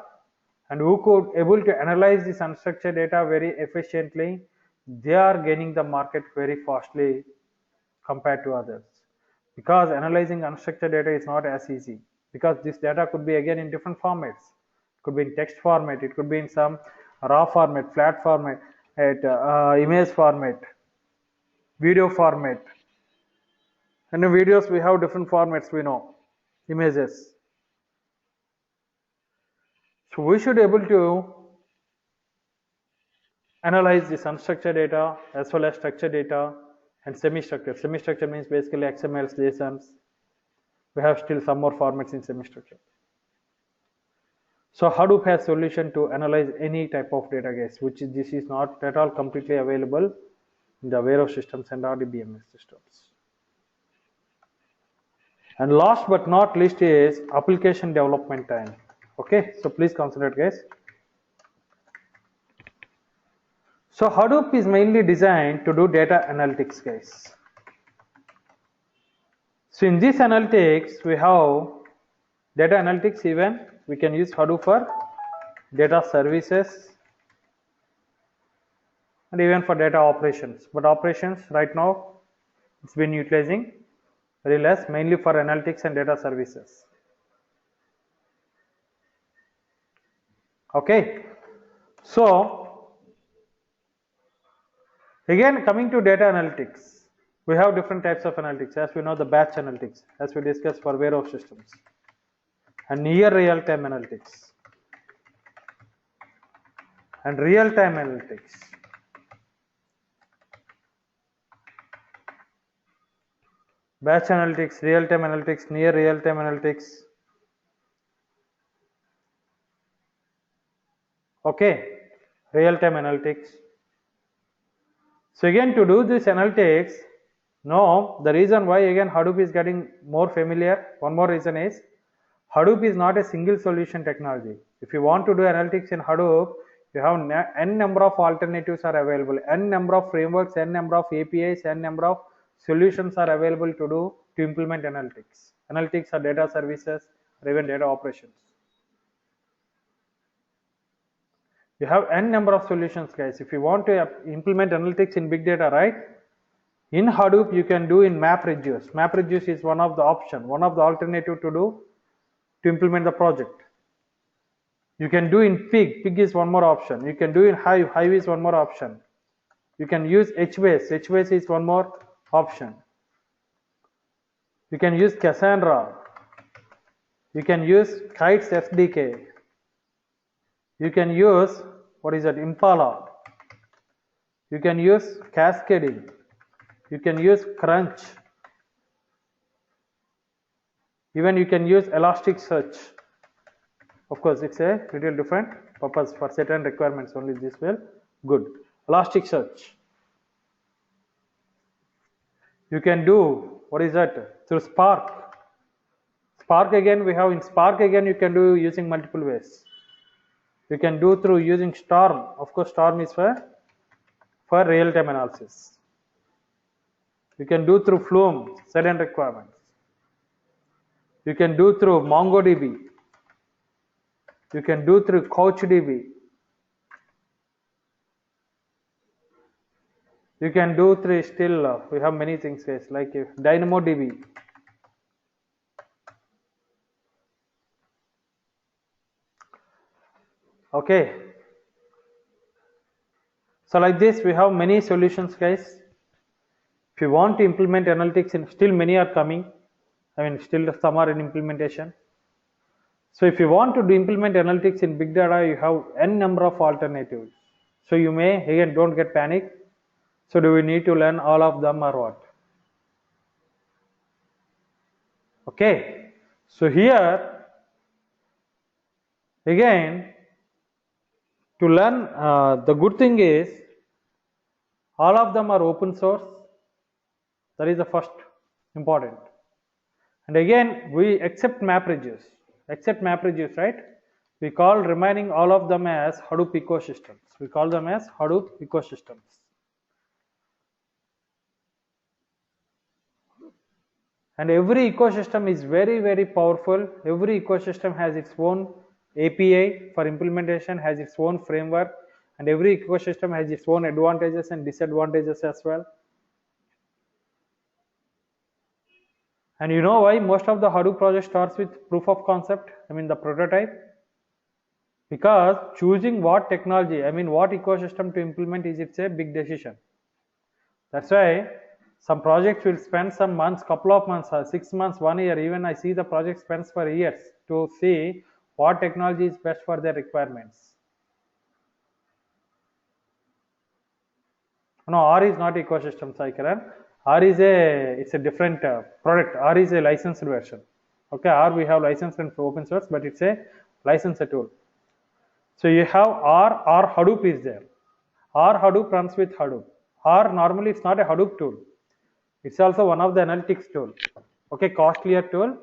and who could able to analyze this unstructured data very efficiently, they are gaining the market very fastly compared to others. Because analyzing unstructured data is not as easy, because this data could be again in different formats. It could be in text format, it could be in some raw format, flat format, image format, video format. And in videos we have different formats, we know, images. So we should able to analyze this unstructured data as well as structured data and semi-structured. Semi-structured means basically XMLs, JSONs. We have still some more formats in semi-structured. So Hadoop has solution to analyze any type of data, guys, which this is not at all completely available in the warehouse systems and RDBMS systems. And last but not least is application development time. Okay, so please consider it, guys. So Hadoop is mainly designed to do data analytics, guys. So in this analytics, we have data analytics. Even we can use Hadoop for data services and even for data operations. But operations right now it's been utilizing very less, mainly for analytics and data services. Okay, so again coming to data analytics, we have different types of analytics. As we know, the batch analytics, as we discussed for warehouse systems, and near real-time analytics and real-time analytics. Batch analytics, real-time analytics, near real-time analytics. Okay, real-time analytics. So again, to do this analytics, no, the reason why again Hadoop is getting more familiar, one more reason is Hadoop is not a single solution technology. If you want to do analytics in Hadoop, you have n number of alternatives are available, n number of frameworks, n number of APIs, n number of solutions are available to implement analytics. Analytics are data services or even data operations. You have n number of solutions, guys. If you want to implement analytics in big data, right? In Hadoop, you can do in MapReduce. MapReduce is one of the option, one of the alternative to implement the project. You can do in Pig. Pig is one more option. You can do in Hive. Hive is one more option. You can use HBase. HBase is one more option. You can use Cassandra. You can use Kites SDK. You can use, what is that, Impala. You can use cascading. You can use crunch. Even you can use Elasticsearch. Of course, it's a little different purpose for certain requirements only. This will good. Elasticsearch. You can do, what is that? Through Spark. Spark again, we have in Spark again, you can do using multiple ways. You can do through using Storm. Of course, Storm is for real-time analysis. You can do through Flume, certain requirements. You can do through MongoDB. You can do through CouchDB. You can do through still, we have many things guys, like DynamoDB. Okay. So like this, we have many solutions guys. If you want to implement analytics, and still many are coming. I mean, still some are in implementation. So if you want to implement analytics in big data, you have n number of alternatives. So you may, again, don't get panic. So do we need to learn all of them or what? Okay. So here, again, to learn, the good thing is, all of them are open source. That is the first important. And again, we accept MapReduce. Accept MapReduce, right? We call remaining all of them as Hadoop ecosystems. We call them as Hadoop ecosystems. And every ecosystem is very, very powerful. Every ecosystem has its own API for implementation, has its own framework, and every ecosystem has its own advantages and disadvantages as well. And you know why most of the Hadoop project starts with proof of concept, I mean the prototype? Because choosing what technology, I mean what ecosystem to implement it's a big decision. That's why some projects will spend some months, couple of months, 6 months, 1 year, even I see the project spends for years to see what technology is best for their requirements. No, R is not ecosystem, Sai Kiran. R is it's a different product. R is a licensed version. Okay, R we have licensed and open source, but it's a licensed tool. So you have R Hadoop is there. R Hadoop runs with Hadoop. R normally it's not a Hadoop tool. It's also one of the analytics tool. Okay, costlier tool.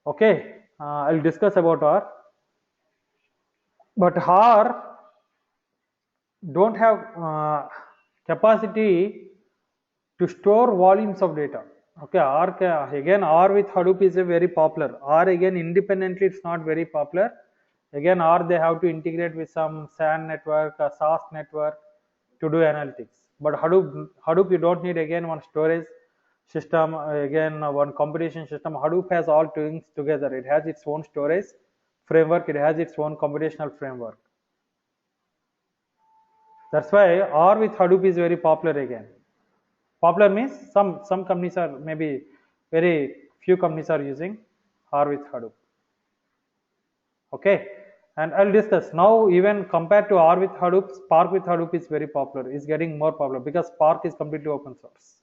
Okay, I'll discuss about R. But R don't have capacity to store volumes of data. Okay, again R with Hadoop is a very popular. R again independently it's not very popular. Again R they have to integrate with some SAN network, a SAS network to do analytics. But Hadoop you don't need again one storage system, again one computation system. Hadoop has all things together. It has its own storage framework, it has its own computational framework. That's why R with Hadoop is very popular again. Popular means some companies are, maybe very few companies are using R with Hadoop. Okay, and I'll discuss now. Even compared to R with Hadoop, Spark with Hadoop is very popular. Is getting more popular because Spark is completely open source.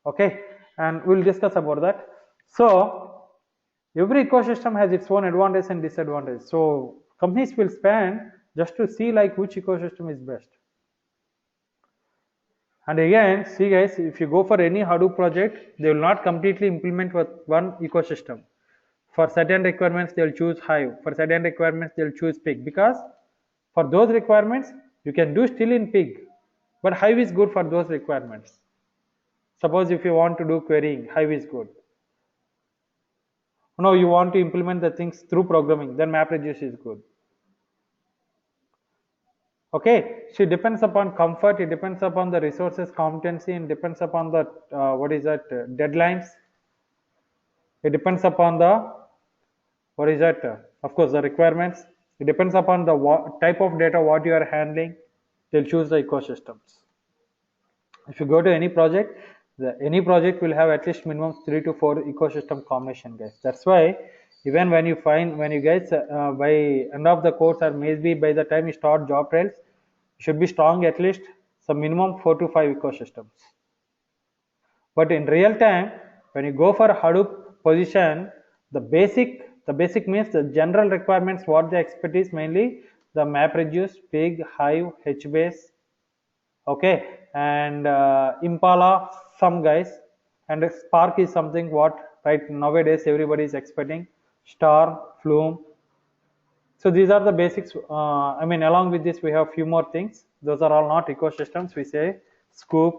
Okay, and we'll discuss about that. So every ecosystem has its own advantage and disadvantage. So companies will spend just to see like which ecosystem is best. And again, see guys, if you go for any Hadoop project, they will not completely implement with one ecosystem. For certain requirements, they will choose Hive. For certain requirements, they will choose Pig. Because for those requirements, you can do still in Pig. But Hive is good for those requirements. Suppose if you want to do querying, Hive is good. No, you want to implement the things through programming, then MapReduce is good. Okay, so it depends upon comfort, it depends upon the resources, competency, and depends upon the deadlines. It depends upon the of course the requirements. It depends upon the type of data what you are handling. They'll choose the ecosystems. If you go to any project, any project will have at least minimum 3 to 4 ecosystem combination, guys. That's why even when you guys by end of the course or maybe by the time you start job trials, you should be strong at least some minimum 4 to 5 ecosystems. But in real time, when you go for Hadoop, position, the basic means the general requirements what they expect is mainly the MapReduce, Pig, Hive, HBase, okay, and Impala, some guys, and Spark is something what right nowadays everybody is expecting, Star, Flume. So these are the basics. I mean, along with this, we have few more things. Those are all not ecosystems. We say Scoop,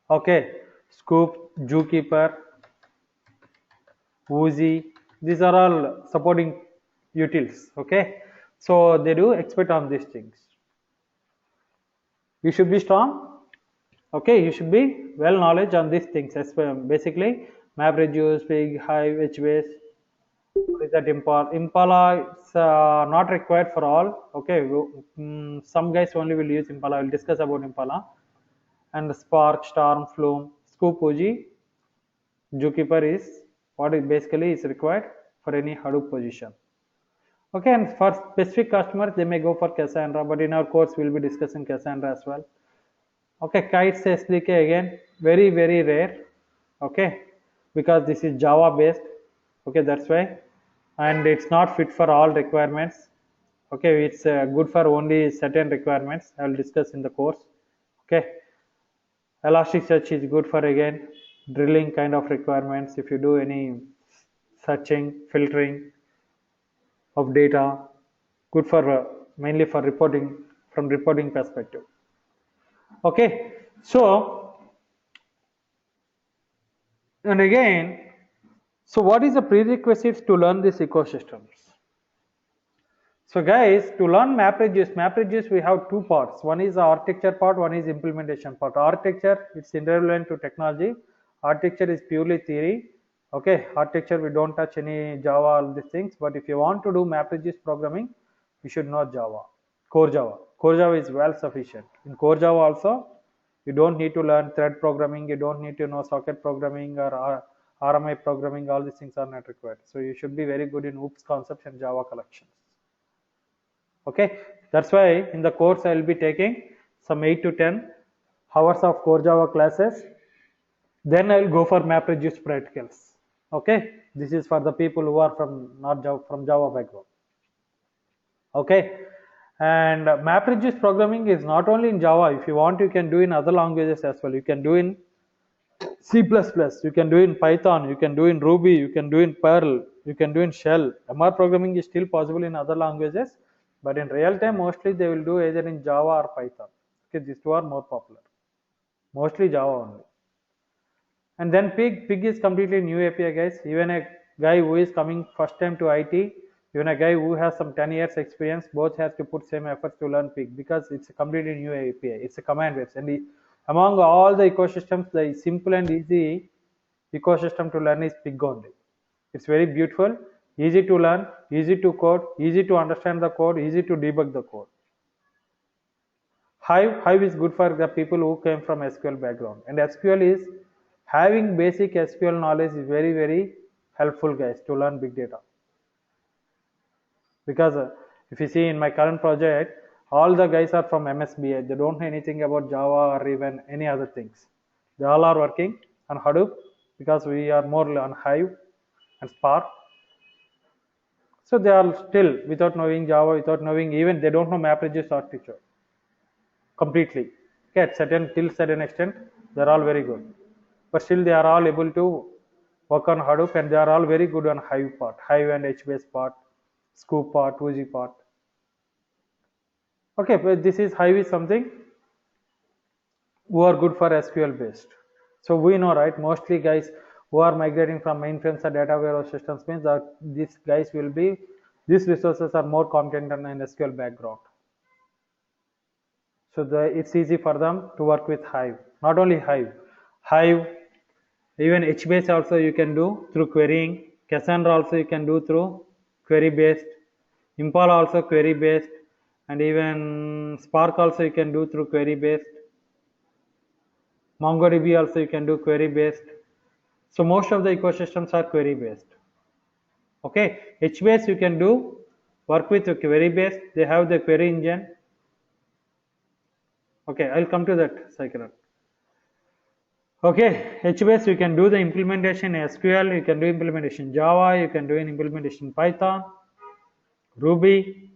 okay, Scoop, Zookeeper, Woozy. These are all supporting utils. Okay, so they do expect on these things. You should be strong. Okay, you should be well knowledge on these things. Basically, MapReduce, Pig, Hive, HBase. What is that Impala? Impala is not required for all. Okay, some guys only will use Impala. We'll discuss about Impala. And Spark, Storm, Flume, Scoop, Uji, Zookeeper is what it basically is required for any Hadoop position. Okay, and for specific customers, they may go for Cassandra, but in our course, we'll be discussing Cassandra as well. Okay, Kites SDK again, very, very rare. Okay, because this is Java based. Okay, that's why. And it's not fit for all requirements. Okay, it's good for only certain requirements. I will discuss in the course. Okay, Elasticsearch is good for again drilling kind of requirements. If you do any searching, filtering of data, good for mainly for reporting from reporting perspective. Okay, so and again, so what is the prerequisites to learn these ecosystems? So guys, to learn MapReduce we have two parts. One is the architecture part, one is implementation part. Architecture, it's irrelevant to technology. Architecture is purely theory. Okay, architecture we don't touch any Java, all these things. But if you want to do MapReduce programming, you should know Java, core Java. Core Java is well sufficient. In core Java also, you don't need to learn thread programming. You don't need to know socket programming or RMI programming. All these things are not required. So you should be very good in OOPS concepts and Java collections. Okay, that's why in the course I will be taking some 8 to 10 hours of core Java classes. Then I will go for MapReduce practicals. Okay, this is for the people who are from not Java, from Java background. Okay, and MapReduce programming is not only in Java. If you want, you can do in other languages as well. You can do in C++, you can do in Python, you can do in Ruby, you can do in Perl, you can do in Shell. MR programming is still possible in other languages, but in real time, mostly they will do either in Java or Python. Okay, these two are more popular. Mostly Java only. And then Pig is completely new API, guys. Even a guy who is coming first time to IT, even a guy who has some 10 years experience, both has to put same efforts to learn Pig because it's a completely new API. It's a command based, and among all the ecosystems, the simple and easy ecosystem to learn is Pig only. It's very beautiful, easy to learn, easy to code, easy to understand the code, easy to debug the code. Hive is good for the people who came from SQL background, and SQL is having basic SQL knowledge is very, very helpful, guys, to learn big data. Because if you see in my current project, all the guys are from MSBA. They don't know anything about Java or even any other things. They all are working on Hadoop because we are more on Hive and Spark. So they are still without knowing Java, without knowing even they don't know MapReduce architecture completely. Okay, at certain extent, they are all very good. But still they are all able to work on Hadoop and they are all very good on Hive part, Hive and HBase part, Scoop part, Woozy part. Okay, but this is Hive is something who are good for SQL based. So we know, right, mostly guys who are migrating from mainframes or data warehouse systems means that these guys will be, these resources are more competent on an SQL background. So it's easy for them to work with Hive. Not only Hive, even HBase also you can do through querying. Cassandra also you can do through query based. Impala also query based, and even Spark also you can do through query based. MongoDB also you can do query based. So most of the ecosystems are query based. Okay, HBase you can do work with query based. They have the query engine. Okay, I'll come to that second. Okay, HBase you can do the implementation SQL, you can do implementation Java, you can do an implementation Python, Ruby,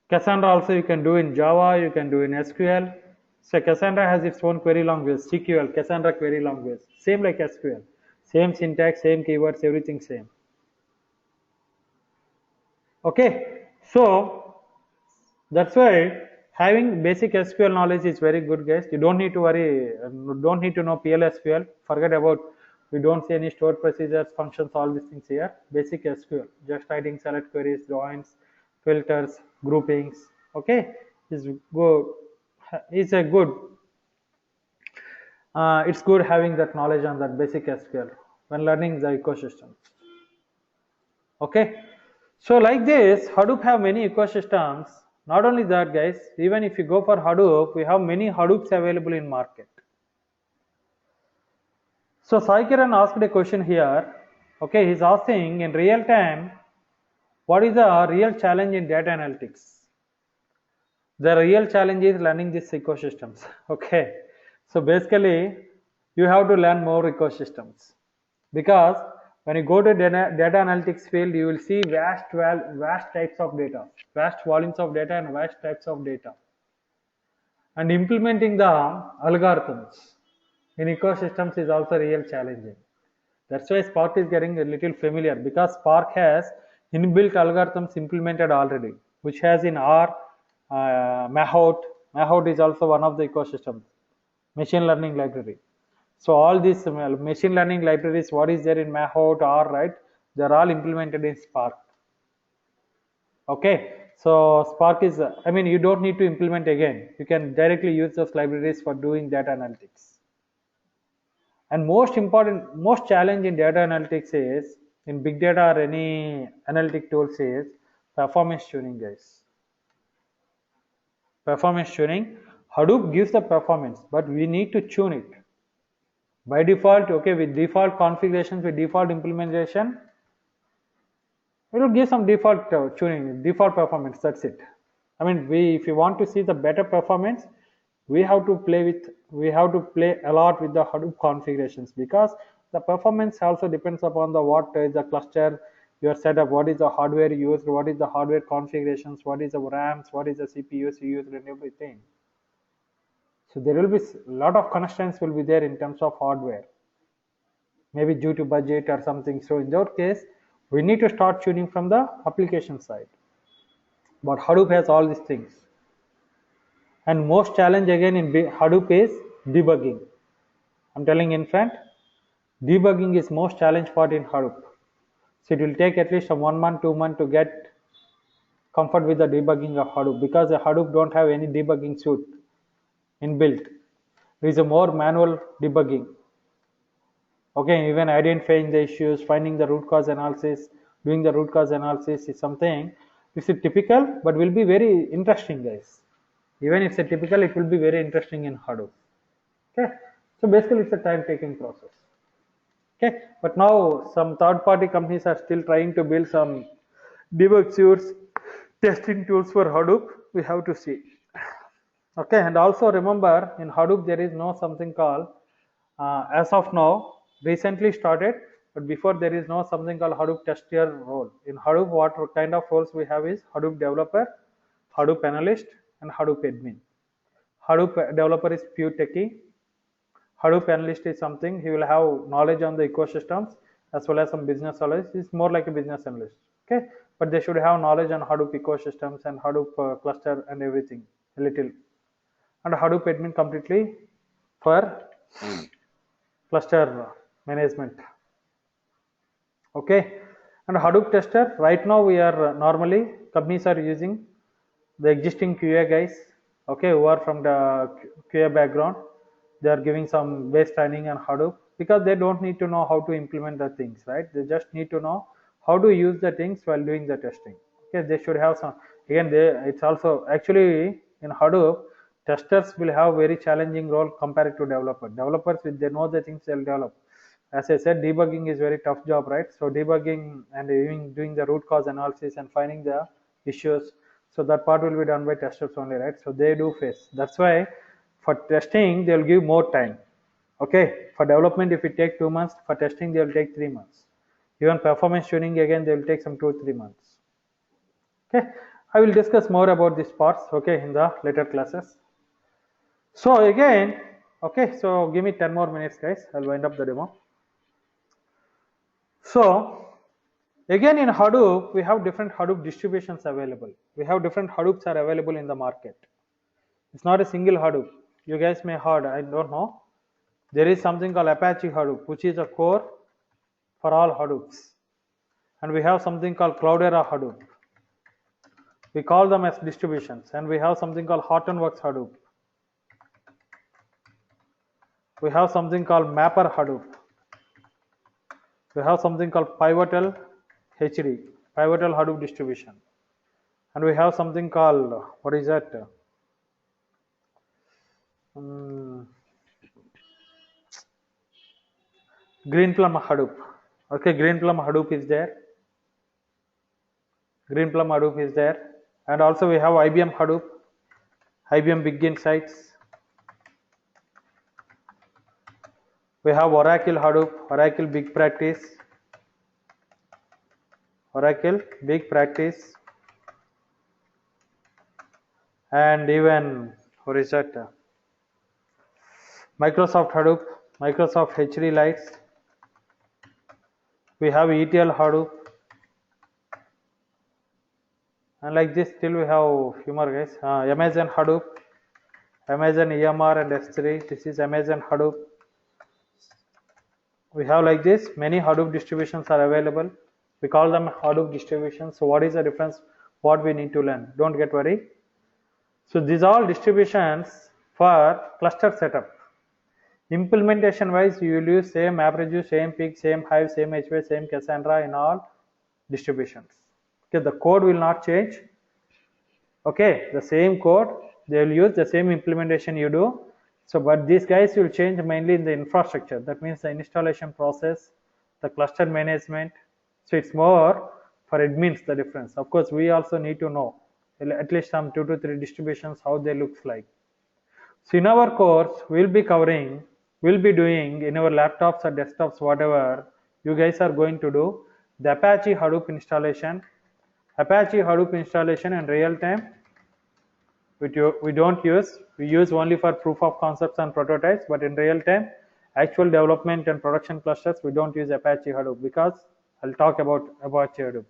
Cassandra also you can do in Java, you can do in SQL. So Cassandra has its own query language, CQL, Cassandra query language, same like SQL, same syntax, same keywords, everything same. Okay, so that's why having basic SQL knowledge is very good, guys. You don't need to worry, don't need to know PLSQL. Forget about, we don't see any stored procedures, functions, all these things here. Basic SQL, just writing select queries, joins, filters, groupings. Okay, is good. It's a good. It's good having that knowledge on that basic SQL when learning the ecosystem. Okay, so like this, Hadoop have many ecosystems. Not only that, guys, even if you go for Hadoop, we have many Hadoops available in market. So Sai Kiran asked a question here. Okay, he's asking in real time, what is the real challenge in data analytics? The real challenge is learning these ecosystems. Okay, so basically, you have to learn more ecosystems, because when you go to data analytics field, you will see vast types of data, vast volumes of data and vast types of data, and implementing the algorithms in ecosystems is also real challenging. That's why Spark is getting a little familiar, because Spark has inbuilt algorithms implemented already, which has in R, Mahout. Mahout is also one of the ecosystems, machine learning library. So all these machine learning libraries, what is there in Mahout, R, right? They're all implemented in Spark. Okay, so Spark is, I mean, you don't need to implement again. You can directly use those libraries for doing data analytics. And most important, most challenge in data analytics is, in big data or any analytic tools, is performance tuning, guys. Performance tuning. Hadoop gives the performance, but we need to tune it. By default, okay, with default configurations, with default implementation, it will give some default tuning, default performance. That's it. I mean, if you want to see the better performance, we have to play a lot with the Hadoop configurations, because the performance also depends upon the what is the cluster your setup, what is the hardware used, what is the hardware configurations, what is the RAMs, what is the CPUs you use, and everything. So there will be a lot of constraints will be there in terms of hardware, maybe due to budget or something. So in that case, we need to start tuning from the application side. But Hadoop has all these things. And most challenge again in Hadoop is debugging. I'm telling in front, debugging is most challenge part in Hadoop. So it will take at least 1 month, 2 months to get comfort with the debugging of Hadoop, because the Hadoop don't have any debugging suite inbuilt. There is a more manual debugging. Okay, even identifying the issues, finding the root cause analysis, doing the root cause analysis is something. It's a typical, but will be very interesting, guys. Even if it's a typical, it will be very interesting in Hadoop. Okay, so basically it's a time-taking process. Okay, but now some third-party companies are still trying to build some debug suites, testing tools for Hadoop. We have to see. Okay, and also remember, in Hadoop there is no something called, as of now, recently started, but before there is no something called Hadoop tester role. In Hadoop, what kind of roles we have is Hadoop developer, Hadoop analyst, and Hadoop admin. Hadoop developer is pure techie. Hadoop analyst is something, he will have knowledge on the ecosystems as well as some business knowledge. It's more like a business analyst. Okay, but they should have knowledge on Hadoop ecosystems and Hadoop cluster and everything a little. And Hadoop admin completely for cluster management. Okay, and Hadoop tester, right now we are normally companies are using the existing QA guys, okay, who are from the QA background. They are giving some base training on Hadoop, because they don't need to know how to implement the things, right? They just need to know how to use the things while doing the testing. Okay, they should have some, again, it's also actually in Hadoop, testers will have very challenging role compared to developers. If they know the things, they'll develop. As I said, debugging is very tough job, right? So debugging and doing the root cause analysis and finding the issues, so that part will be done by testers only, right? So they do face. That's why For testing, they will give more time. Okay, for development, if it take 2 months, for testing, they will take 3 months. Even performance tuning, again, they will take some 2-3 months. Okay, I will discuss more about these parts, okay, in the later classes. So again, okay, so give me 10 more minutes, guys. I'll wind up the demo. So again, in Hadoop, we have different Hadoop distributions available. We have different Hadoops are available in the market. It's not a single Hadoop. You guys may heard, I don't know. There is something called Apache Hadoop, which is a core for all Hadoops. And we have something called Cloudera Hadoop. We call them as distributions. And we have something called Hortonworks Hadoop. We have something called Mapper Hadoop. We have something called Pivotal HD, Pivotal Hadoop distribution. And we have something called, what is that? Greenplum Hadoop. Okay, Greenplum Hadoop is there. Greenplum Hadoop is there. And also we have IBM Hadoop, IBM Big Insights. We have Oracle Hadoop, Oracle Big Practice. Oracle Big Practice. And even, what is that? Microsoft Hadoop, Microsoft HD Lights. We have ETL Hadoop. And like this, still we have few more guys. Amazon Hadoop, Amazon EMR and S3. This is Amazon Hadoop. We have like this, many Hadoop distributions are available. We call them Hadoop distributions. So what is the difference? What we need to learn? Don't get worried. So these are all distributions for cluster setup. Implementation wise, you will use same MapReduce, same Pig, same Hive, same HV, same Cassandra in all distributions. Okay, the code will not change. Okay, the same code, they will use the same implementation you do. So, but these guys will change mainly in the infrastructure. That means the installation process, the cluster management. So it's more for admins the difference. Of course, we also need to know at least some 2 to 3 distributions how they looks like. So in our course, we'll be doing in our laptops or desktops, whatever you guys are going to do, the Apache Hadoop installation. Apache Hadoop installation in real time, we don't use, we use only for proof of concepts and prototypes, but in real time, actual development and production clusters, we don't use Apache Hadoop because I'll talk about Apache Hadoop.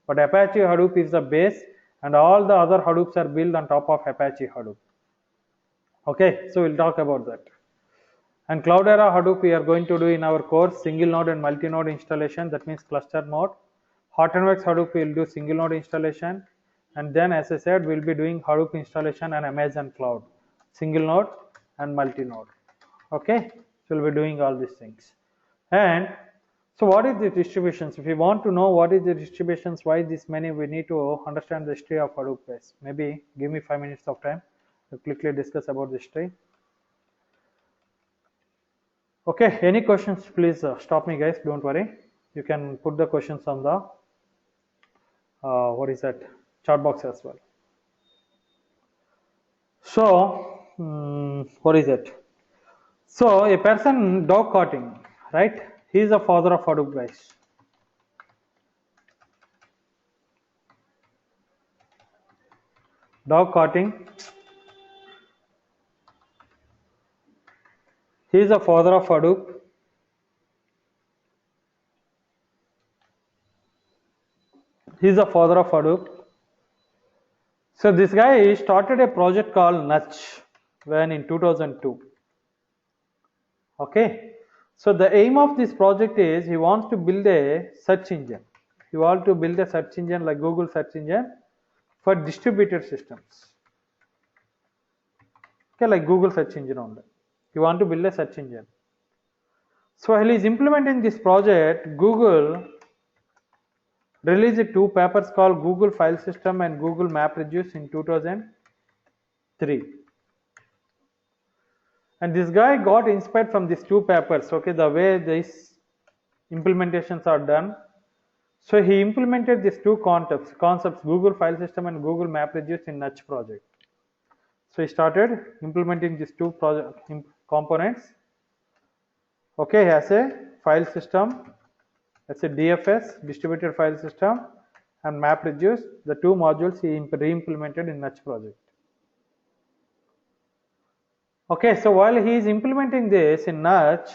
But Apache Hadoop is the base and all the other Hadoops are built on top of Apache Hadoop. Okay, so we'll talk about that. And Cloudera Hadoop we are going to do in our course, single node and multi-node installation, that means cluster mode. Hortonworks Hadoop we will do single node installation, and then as I said, we'll be doing Hadoop installation on Amazon Cloud, single node and multi-node. Okay, so we'll be doing all these things. And so what is the distributions? If you want to know what is the distributions, why this many, we need to understand the history of Hadoop base. Maybe give me 5 minutes of time to quickly discuss about the history. Okay, any questions, please stop me guys, don't worry. You can put the questions on the, what is that, chat box as well. So, what is it? So, a person dog carting, right? He is the father of Hadoop guys. Dog carting. He is the father of Hadoop. He is the father of Hadoop. So this guy started a project called Nutch when in 2002. Okay. So the aim of this project is he wants to build a search engine. He wants to build a search engine like Google search engine for distributed systems. Okay, like Google search engine only. He wants to build a search engine. So while he is implementing this project, Google released 2 papers called Google File System and Google MapReduce in 2003. And this guy got inspired from these 2 papers, okay, the way these implementations are done. So he implemented these 2 concepts, Google File System and Google MapReduce in Nutch project. So he started implementing these two project components. Okay, as a file system, as a DFS, distributed file system, and MapReduce, the two modules he re-implemented in Nudge project. Okay, so while he is implementing this in Nudge,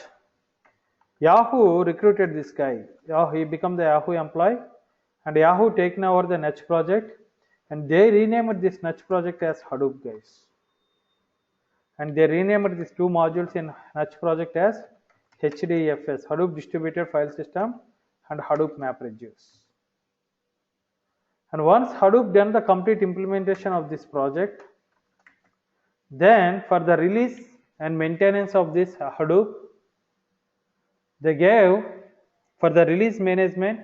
Yahoo recruited this guy. He became the Yahoo employee, and Yahoo taken over the Nudge project, and they renamed this Nudge project as Hadoop, guys. And they renamed these two modules in Nudge project as HDFS, Hadoop Distributed File System, and Hadoop MapReduce. And once Hadoop done the complete implementation of this project, then for the release and maintenance of this Hadoop, they gave, for the release management,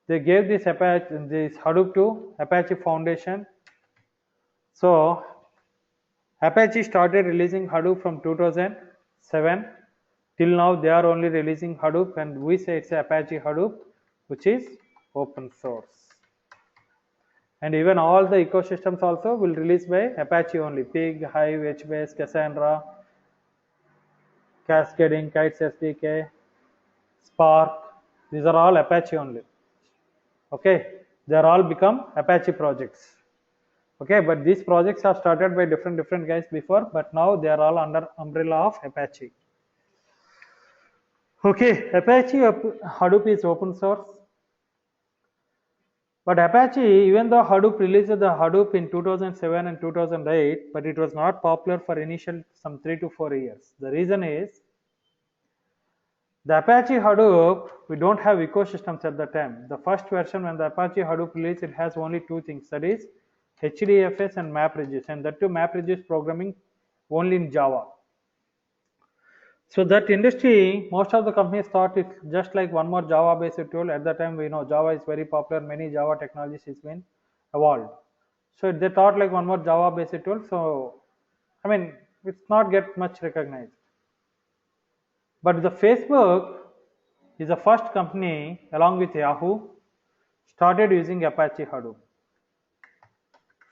they gave this Hadoop to Apache Foundation. So Apache started releasing Hadoop from 2007 till now. They are only releasing Hadoop, and we say it's Apache Hadoop, which is open source. And even all the ecosystems also will release by Apache only. Pig, Hive, HBase, Cassandra, Cascading, Kites SDK, Spark. These are all Apache only. Okay, they are all become Apache projects. Okay, but these projects are started by different guys before, but now they are all under umbrella of Apache. Okay, Apache Hadoop is open source. But Apache, even though Hadoop released the Hadoop in 2007 and 2008, but it was not popular for initial some 3 to 4 years. The reason is, the Apache Hadoop, we don't have ecosystems at the time. The first version when the Apache Hadoop released, it has only two things, that is HDFS and MapReduce, and that too MapReduce programming only in Java. So that industry, most of the companies thought it's just like one more Java based tool. At that time, we know Java is very popular, many Java technologies has been evolved. So they thought like one more Java based tool. So I mean, it's not get much recognized. But the Facebook is the first company along with Yahoo started using Apache Hadoop.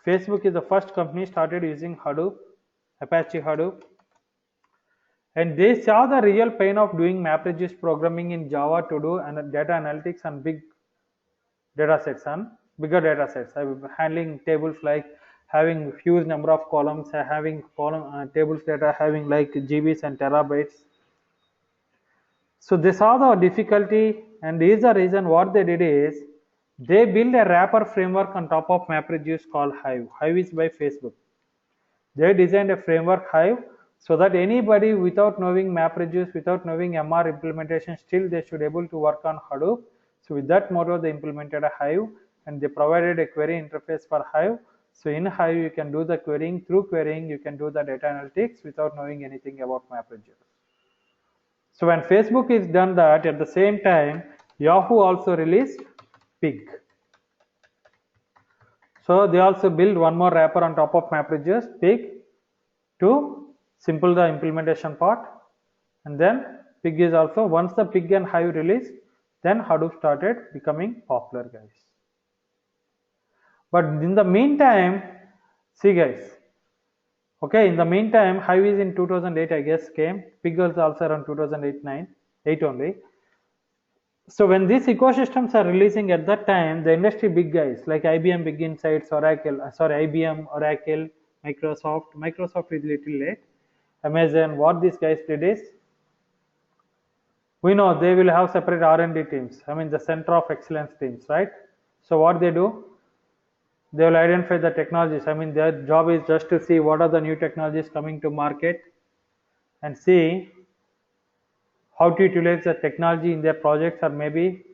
Facebook is the first company started using Hadoop, Apache Hadoop. And they saw the real pain of doing MapReduce programming in Java to do data analytics on big data sets, on bigger data sets, handling tables like having huge number of columns, having tables data having like GBs and terabytes. So they saw the difficulty, and is the reason what they did is they built a wrapper framework on top of MapReduce called Hive. Hive is by Facebook. They designed a framework Hive, so that anybody without knowing MapReduce, without knowing MR implementation, still they should able to work on Hadoop. So with that motto, they implemented a Hive, and they provided a query interface for Hive. So in Hive, you can do the querying. Through querying, you can do the data analytics without knowing anything about MapReduce. So when Facebook is done that, at the same time, Yahoo also released Pig. So they also build one more wrapper on top of MapReduce, Pig, to simple the implementation part. And then Pig is also, once the Pig and Hive released, then Hadoop started becoming popular, guys. But in the meantime, see guys, okay, in the meantime, Hive is in 2008, I guess, came. Pig was also around 2008 only. So when these ecosystems are releasing at that time, the industry big guys like IBM Big Insights, IBM, Oracle, Microsoft is little late. Amazon, what these guys did is, we know they will have separate R&D teams, I mean the center of excellence teams, right? So what they do, they will identify the technologies. I mean their job is just to see what are the new technologies coming to market and see how to utilize the technology in their projects, or maybe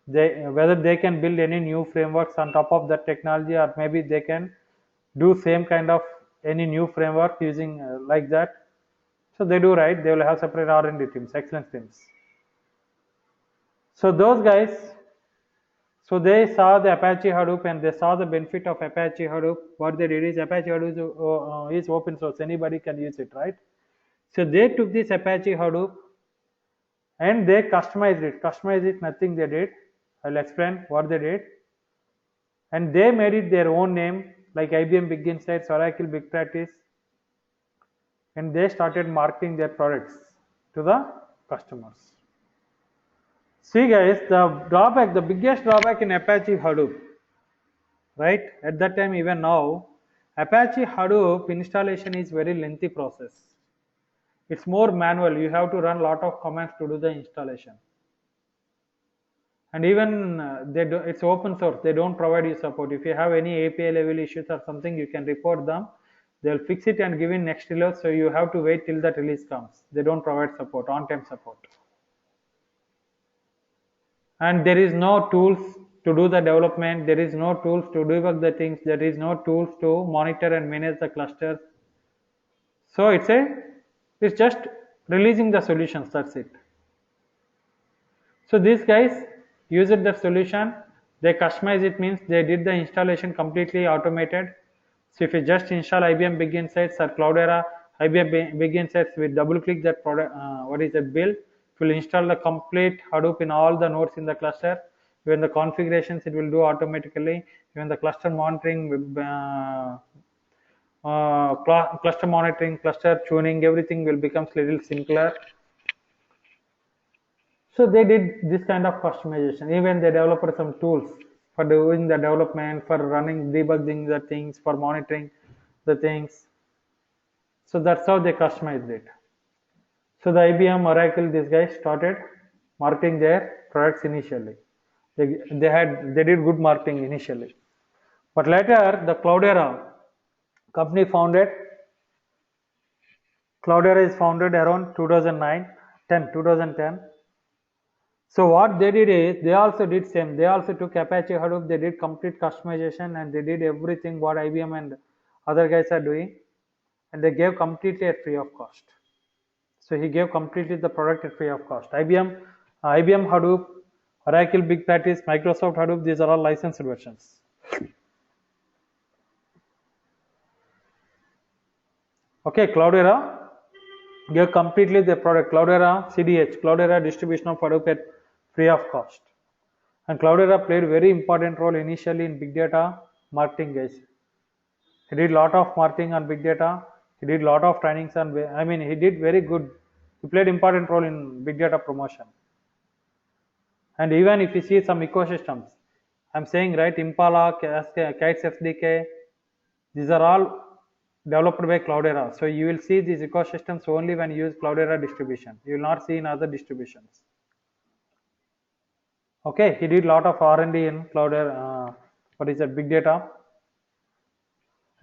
whether they can build any new frameworks on top of that technology, or maybe they can do same kind of any new framework using like that. So they do, right? They will have separate R&D teams, excellence teams. So those guys, so they saw the Apache Hadoop and they saw the benefit of Apache Hadoop. What they did is, Apache Hadoop is open source, anybody can use it, right? So they took this Apache Hadoop and they customized it. Nothing they did. I'll explain what they did. And they made it their own name, like IBM Big Insights, Oracle Big Practice, and they started marketing their products to the customers. See guys, the biggest drawback in Apache Hadoop, right? At that time, even now, Apache Hadoop installation is very lengthy process. It's more manual. You have to run lot of commands to do the installation. And even it's open source. They don't provide you support. If you have any API level issues or something, you can report them. They'll fix it and give in next release. So you have to wait till that release comes. They don't provide support, on-time support. And there is no tools to do the development. There is no tools to debug the things. There is no tools to monitor and manage the clusters. So it's just releasing the solutions. That's it. So these guys used that solution. They customize it, means they did the installation completely automated. So if you just install IBM Big Insights or Cloudera, IBM Big Insights, with double click that product, build, it will install the complete Hadoop in all the nodes in the cluster. Even the configurations it will do automatically. Even the cluster monitoring, cluster tuning, everything will become little simpler. So they did this kind of customization. Even they developed some tools for doing the development, for running, debugging the things, for monitoring the things. So that's how they customized it. So the IBM, Oracle, these guys started marketing their products initially. They did good marketing initially, but later the Cloudera company founded. Cloudera is founded around 2010. So what they did is they also did same. They also took Apache Hadoop. They did complete customization and they did everything what IBM and other guys are doing, and they gave completely at free of cost. So he gave completely the product at free of cost. IBM Hadoop, Oracle Big Practice, Microsoft Hadoop, these are all licensed versions. Okay, Cloudera gave completely the product. Cloudera CDH, Cloudera distribution of Hadoop at free of cost. And Cloudera played a very important role initially in big data marketing, guys. He did lot of marketing on big data. He did lot of trainings on, he did very good. He played important role in big data promotion. And even if you see some ecosystems, I'm saying, right, Impala, Kites SDK, these are all developed by Cloudera. So you will see these ecosystems only when you use Cloudera distribution. You will not see in other distributions. Okay, he did lot of R&D in Cloudera, big data.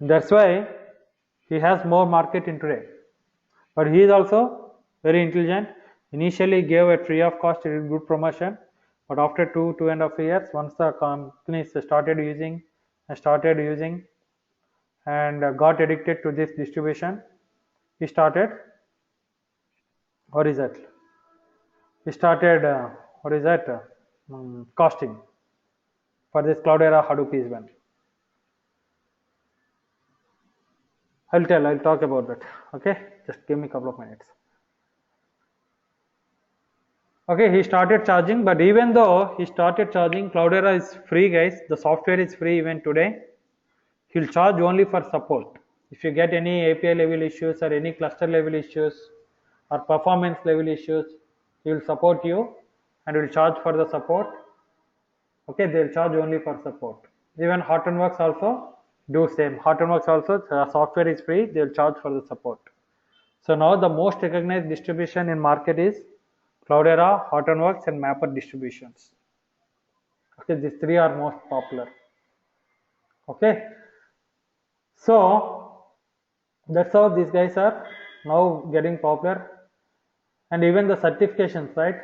That's why he has more market in today. But he is also very intelligent. Initially gave it free of cost, he did good promotion. But after 2.5 years, once the companies started using and got addicted to this distribution, he started, costing for this Cloudera Hadoop is one. I'll talk about that. Okay, just give me a couple of minutes. Okay, he started charging, but even though he started charging, Cloudera is free, guys. The software is free even today. He'll charge only for support. If you get any API level issues or any cluster level issues or performance level issues, he will support you and will charge for the support. Okay, they'll charge only for support. Even Hortonworks also do same. Hortonworks also, the software is free, they'll charge for the support. So now the most recognized distribution in market is Cloudera, Hortonworks and Mapper distributions. Okay, these three are most popular. Okay, so that's how these guys are now getting popular. And even the certifications, right?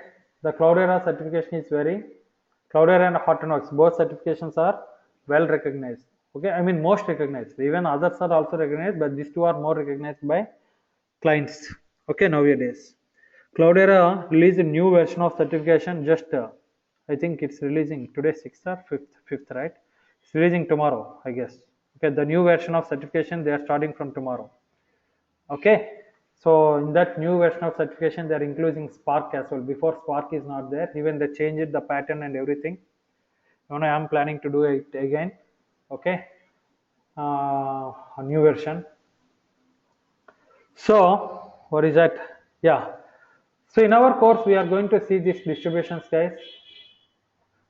The Cloudera certification is Cloudera and Hortonworks, both certifications are well recognized. Okay, most recognized. Even others are also recognized, but these two are more recognized by clients. Okay, nowadays. Cloudera released a new version of certification just, I think it's releasing today, 6th or 5th, right? It's releasing tomorrow, I guess. Okay, the new version of certification, they are starting from tomorrow. Okay, so in that new version of certification, they are including Spark as well. Before, Spark is not there. Even they changed the pattern and everything. I am planning to do it again. Okay, a new version. So what is that? Yeah. So in our course we are going to see these distributions, guys.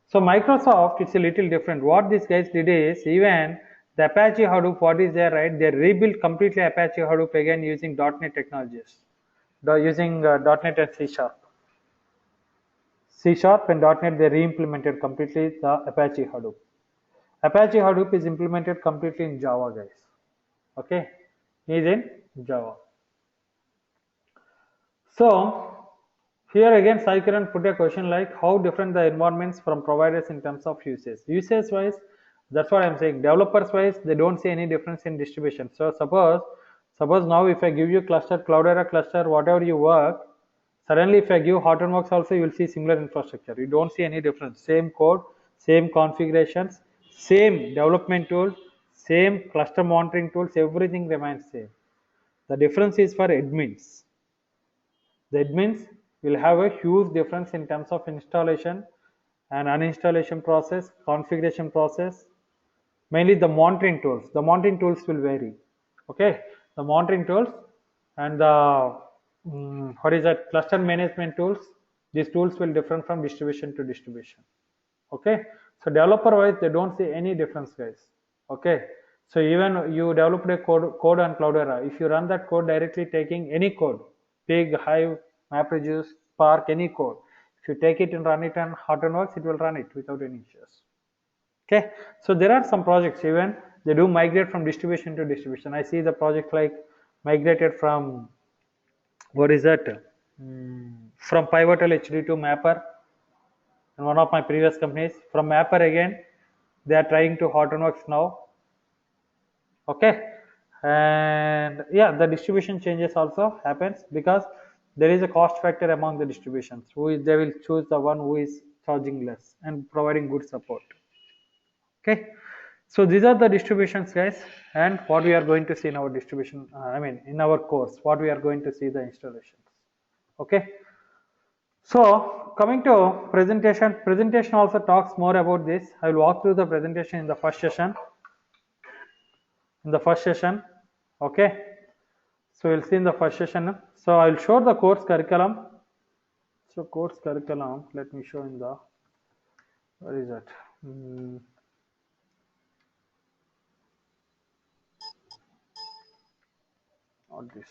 So Microsoft, it's a little different. What these guys did is, even the Apache Hadoop, what is there, right? They rebuilt completely Apache Hadoop again using .NET technologies, using .NET and C Sharp. C Sharp and .NET, they re-implemented completely the Apache Hadoop. Apache Hadoop is implemented completely in Java, guys. Okay, is in Java. So here again, Sai Kiran put a question like how different the environments from providers in terms of usage. Usage wise, that's what I'm saying. Developers wise, they don't see any difference in distribution. So suppose now if I give you cluster, Cloudera cluster, whatever you work, suddenly if I give Hortonworks also, you will see similar infrastructure. You don't see any difference. Same code, same configurations, same development tool, same cluster monitoring tools, everything remains same. The difference is for admins. The admins will have a huge difference in terms of installation and uninstallation process, configuration process, mainly the monitoring tools. The monitoring tools will vary. Okay, the monitoring tools and the what is that, cluster management tools. These tools will differ from distribution to distribution. Okay, so developer wise they don't see any difference, guys. Okay, so even you developed a code on Cloudera, if you run that code directly taking any code, Pig, Hive, MapReduce, Spark, any code, if you take it and run it on Hortonworks, it will run it without any issues. Okay, so there are some projects even they do migrate from distribution to distribution. I see the project like migrated from what is that, from Pivotal HD to Mapper. And one of my previous companies, from Mapper again they are trying to Hortonworks now. Okay, and yeah, the distribution changes also happens because there is a cost factor among the distributions. They will choose the one who is charging less and providing good support. Okay, so these are the distributions, guys, and what we are going to see in our distribution, in our course, what we are going to see the installations. Okay, so coming to presentation also talks more about this. I will walk through the presentation in the first session. Okay, so we'll see in the first session. So I will show the course curriculum. So course curriculum, let me show in the, where is that? Not this.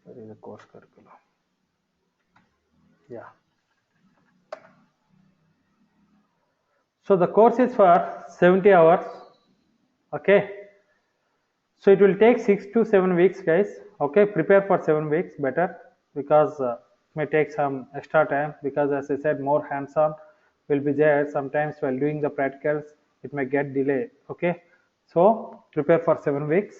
Where is the course curriculum? Yeah. So the course is for 70 hours. Okay. So it will take 6 to 7 weeks, guys. Okay, prepare for 7 weeks better because it may take some extra time because as I said, more hands-on will be there. Sometimes while doing the practicals, it may get delayed. Okay, so prepare for 7 weeks.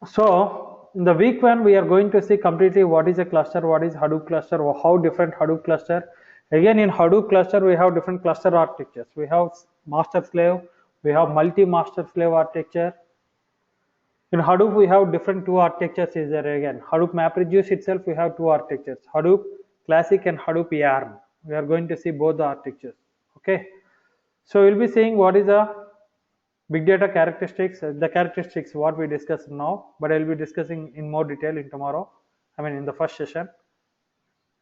So in the week 1, we are going to see completely what is a cluster, what is Hadoop cluster, or how different Hadoop cluster. Again, in Hadoop cluster, we have different cluster architectures. We have master slave, we have multi-master slave architecture. In Hadoop, we have different two architectures is there again. Hadoop MapReduce itself, we have two architectures. Hadoop Classic and Hadoop Yarn. We are going to see both the architectures. Okay. So we'll be seeing what is the big data characteristics, the characteristics what we discussed now, but I'll be discussing in more detail in tomorrow. In the first session.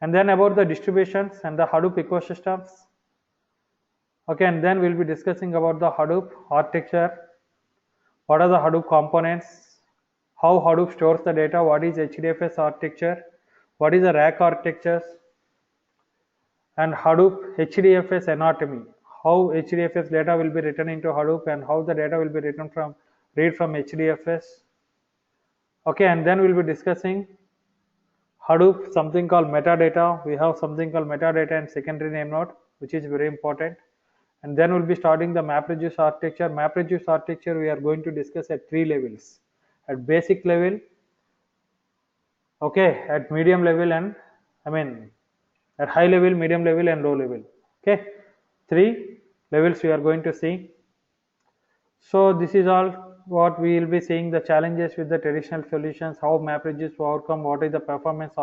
And then about the distributions and the Hadoop ecosystems. Okay, and then we'll be discussing about the Hadoop architecture. What are the Hadoop components? How Hadoop stores the data? What is HDFS architecture? What is the rack architectures? And Hadoop HDFS anatomy. How HDFS data will be written into Hadoop and how the data will be read from HDFS. Okay, and then we'll be discussing Hadoop, something called metadata. We have something called metadata and secondary name node, which is very important. And then we'll be starting the MapReduce architecture. MapReduce architecture we are going to discuss at 3 levels. At basic level, okay, at medium level and at high level, medium level and low level. Okay, 3 levels we are going to see. So this is all what we will be seeing, the challenges with the traditional solutions, how MapReduce to overcome, what is the performance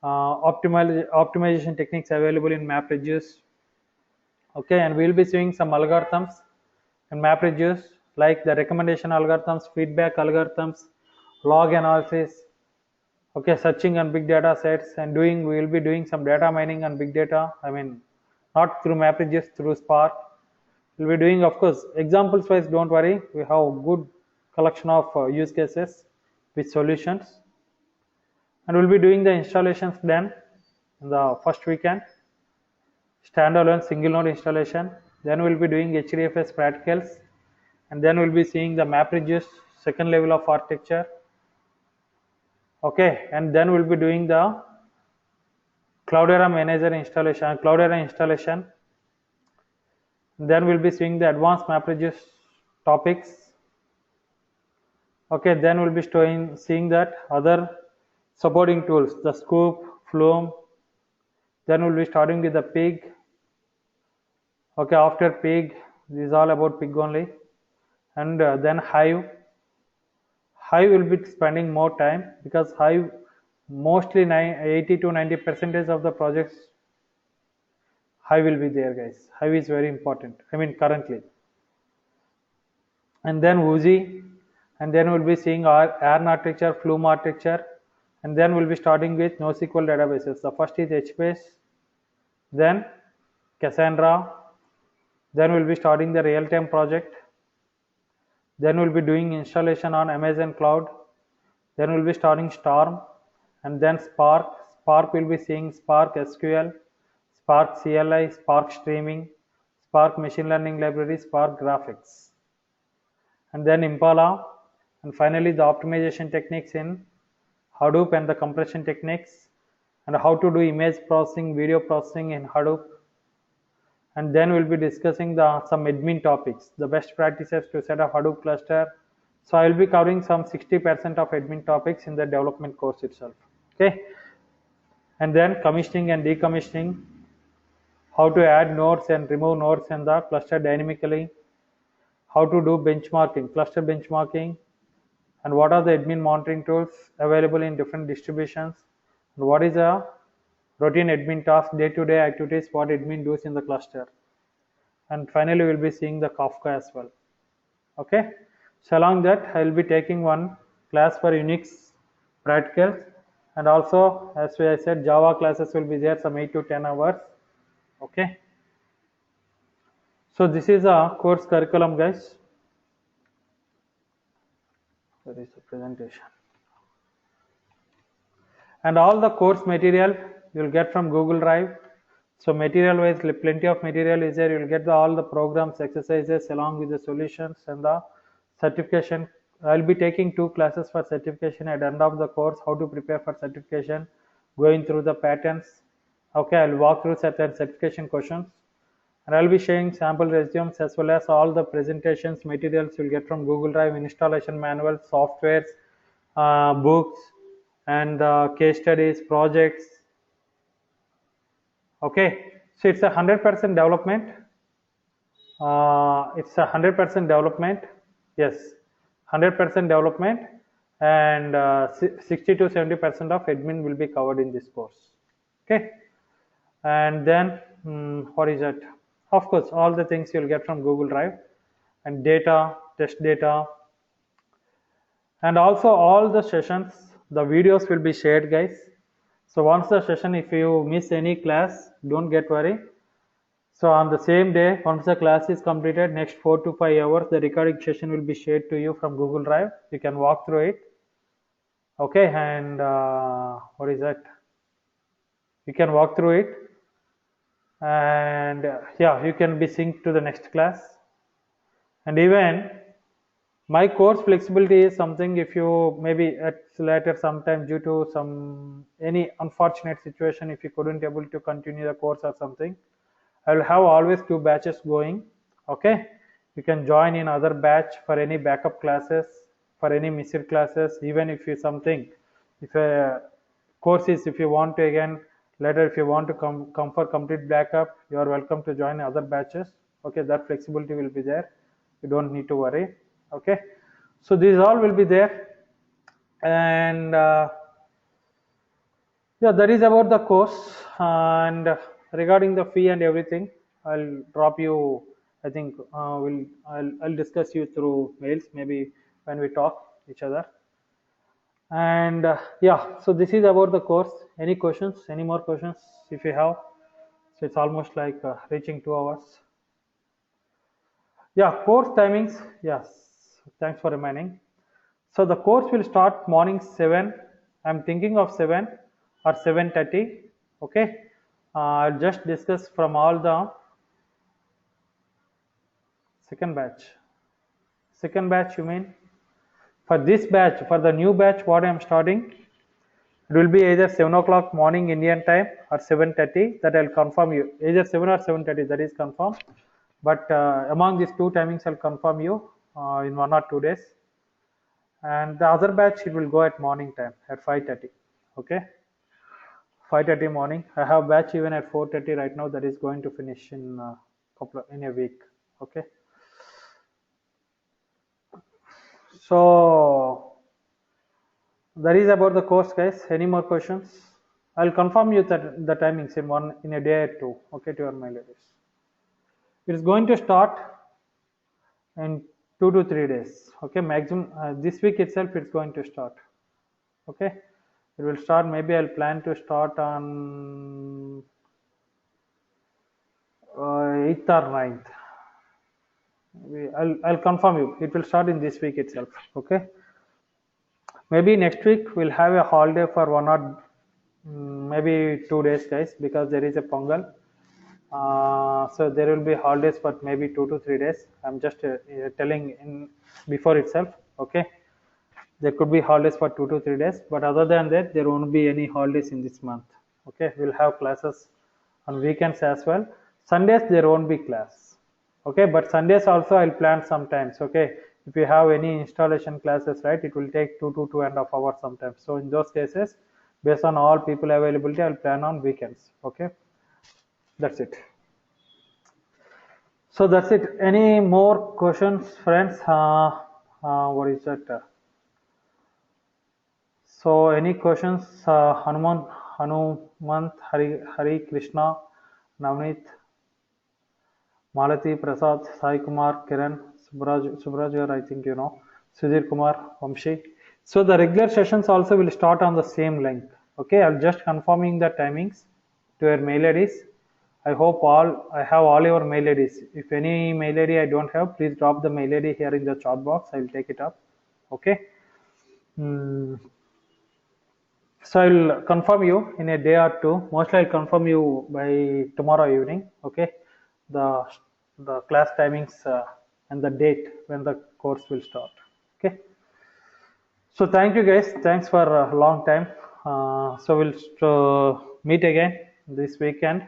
optimization techniques available in MapReduce. Okay, and we will be seeing some algorithms and MapReduce, like the recommendation algorithms, feedback algorithms, log analysis, okay, searching on big data sets, and we will be doing some data mining on big data. I mean, not through MapReduce, through Spark. We'll be doing, of course, examples wise, don't worry, we have good collection of use cases with solutions, and we'll be doing the installations then in the first weekend, standalone single node installation. Then we'll be doing HDFS practicals, and then we'll be seeing the MapReduce second level of architecture. Okay, and then we'll be doing the Cloudera manager installation, Cloudera installation. Then we'll be seeing the advanced MapReduce topics. Okay, then we'll be seeing that other supporting tools, the Scoop, Flume. Then we'll be starting with the Pig. Okay, after Pig, this is all about Pig only. And then Hive. Hive will be spending more time because Hive mostly 80 to 90% of the projects Hive will be there, guys. Hive is very important. I mean currently. And then Woozy, and then we'll be seeing our ARN architecture, Flume architecture, and then we'll be starting with NoSQL databases. The first is HBase, then Cassandra, then we'll be starting the real-time project, then we'll be doing installation on Amazon Cloud, then we'll be starting Storm, and then Spark. Spark will be seeing Spark SQL, Spark CLI, Spark Streaming, Spark Machine Learning Library, Spark Graphics, and then Impala, and finally the optimization techniques in Hadoop and the compression techniques, and how to do image processing, video processing in Hadoop. And then we'll be discussing some admin topics, the best practices to set up Hadoop cluster. So I will be covering some 60% of admin topics in the development course itself. Okay, and then commissioning and decommissioning, how to add nodes and remove nodes in the cluster dynamically, how to do benchmarking, cluster benchmarking, and what are the admin monitoring tools available in different distributions, and what is a routine admin task, day-to-day activities, what admin does in the cluster. And finally, we'll be seeing the Kafka as well. Okay, so along that, I will be taking one class for Unix practicals, and also, as I said, Java classes will be there, some 8 to 10 hours. Okay, so this is a course curriculum, guys. There is a presentation, and all the course material you will get from Google Drive. So material wise, plenty of material is there. You will get all the programs, exercises along with the solutions and the certification. I will be taking 2 classes for certification at the end of the course, how to prepare for certification, going through the patterns. Okay, I will walk through certain certification questions, and I will be sharing sample resumes as well as all the presentations materials you will get from Google Drive, installation manuals, softwares, books, and case studies, projects. Okay, so it's 100% development. It's 100% development. Yes, 100% development, and 60 to 70% of admin will be covered in this course. Okay, and then what is that? Of course, all the things you'll get from Google Drive, and data, test data, and also all the sessions, the videos will be shared, guys. So once the session, if you miss any class, don't get worried. So on the same day, once the class is completed, next 4 to 5 hours, the recording session will be shared to you from Google Drive. You can walk through it. Okay, and what is that? You can walk through it, and yeah, you can be synced to the next class. And even my course flexibility is something, if you maybe at later sometime due to any unfortunate situation, if you couldn't able to continue the course or something, I will have always 2 batches going. Okay, you can join in other batch for any backup classes, for any missed classes. Even if you if a course is, if you want to again later, if you want to come for complete backup, you are welcome to join other batches. Okay, that flexibility will be there. You don't need to worry. Okay, so these all will be there, and yeah, that is about the course. And regarding the fee and everything, I'll drop you I think I'll discuss you through mails maybe when we talk each other. And yeah, so this is about the course. Any questions? Any more questions if you have? So it's almost like reaching 2 hours. Yeah, course timings. Yes, thanks for reminding. So the course will start morning 7. I'm thinking of 7 or 7:30. Okay. I'll just discuss from all the second batch. Second batch, you mean? For this batch, for the new batch, what I'm starting, it will be either 7 o'clock morning Indian time or 7:30. That I'll confirm you. Either 7 or 7:30. That is confirmed. But among these two timings, I'll confirm you in 1 or 2 days. And the other batch, it will go at morning time at 5:30. Okay. 5:30 morning. I have batch even at 4:30 right now. That is going to finish in in a week. Okay. So that is about the course, guys. Any more questions? I'll confirm you that the timings in a day or two. Okay, to your mail address. It is going to start in 2 to 3 days. Okay, maximum this week itself. It's going to start. Okay, it will start. Maybe I'll plan to start on 8th or 9th. I'll confirm you. It will start in this week itself. Okay. Maybe next week we'll have a holiday for maybe 2 days, guys, because there is a Pongal. So there will be holidays for maybe 2 to 3 days. I'm just telling in before itself. Okay. There could be holidays for 2 to 3 days, but other than that, there won't be any holidays in this month. Okay. We'll have classes on weekends as well. Sundays there won't be class. Okay, but Sundays also I'll plan sometimes. Okay, if you have any installation classes, right, it will take 2 to 2.5 hours sometimes. So in those cases, based on all people availability, I'll plan on weekends. Okay, that's it. So that's it. Any more questions, friends? What is that? So any questions? Hanumant, Hari Krishna, Navneet, Malati, Prasad, Sai Kumar, Kiran, Subraj, I think you know, Sudhir Kumar, Vamshi. So the regular sessions also will start on the same link. Okay, I'm just confirming the timings to your mail IDs. I hope I have all your mail IDs. If any mail ID I don't have, please drop the mail ID here in the chat box. I will take it up. Okay. Hmm. So I'll confirm you in a day or two. Mostly I'll confirm you by tomorrow evening. Okay, the class timings and the date when the course will start. Okay. So thank you, guys. Thanks for a long time. So we'll meet again this weekend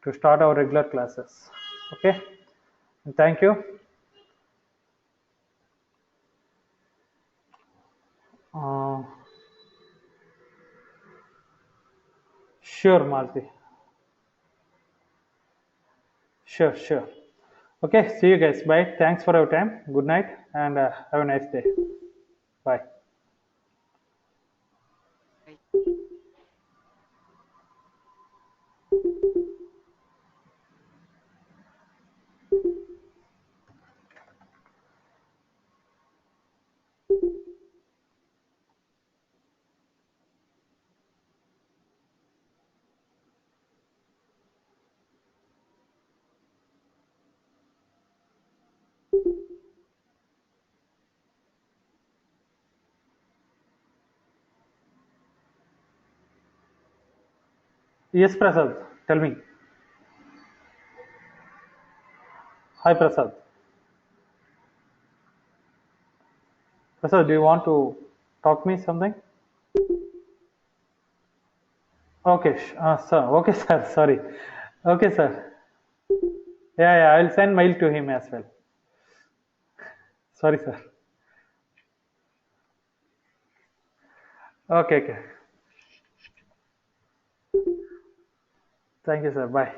to start our regular classes. Okay. And thank you. Uh, sure, Malti. Sure, sure. Okay, see you guys. Bye. Thanks for your time. Good night and have a nice day. Bye. Yes, Prasad, tell me. Hi, Prasad. Prasad, do you want to talk me something? Okay, sir. Okay, sir. Sorry. Okay, sir. Yeah, yeah. I'll send mail to him as well. Sorry, sir. Okay, okay. Thank you, sir. Bye.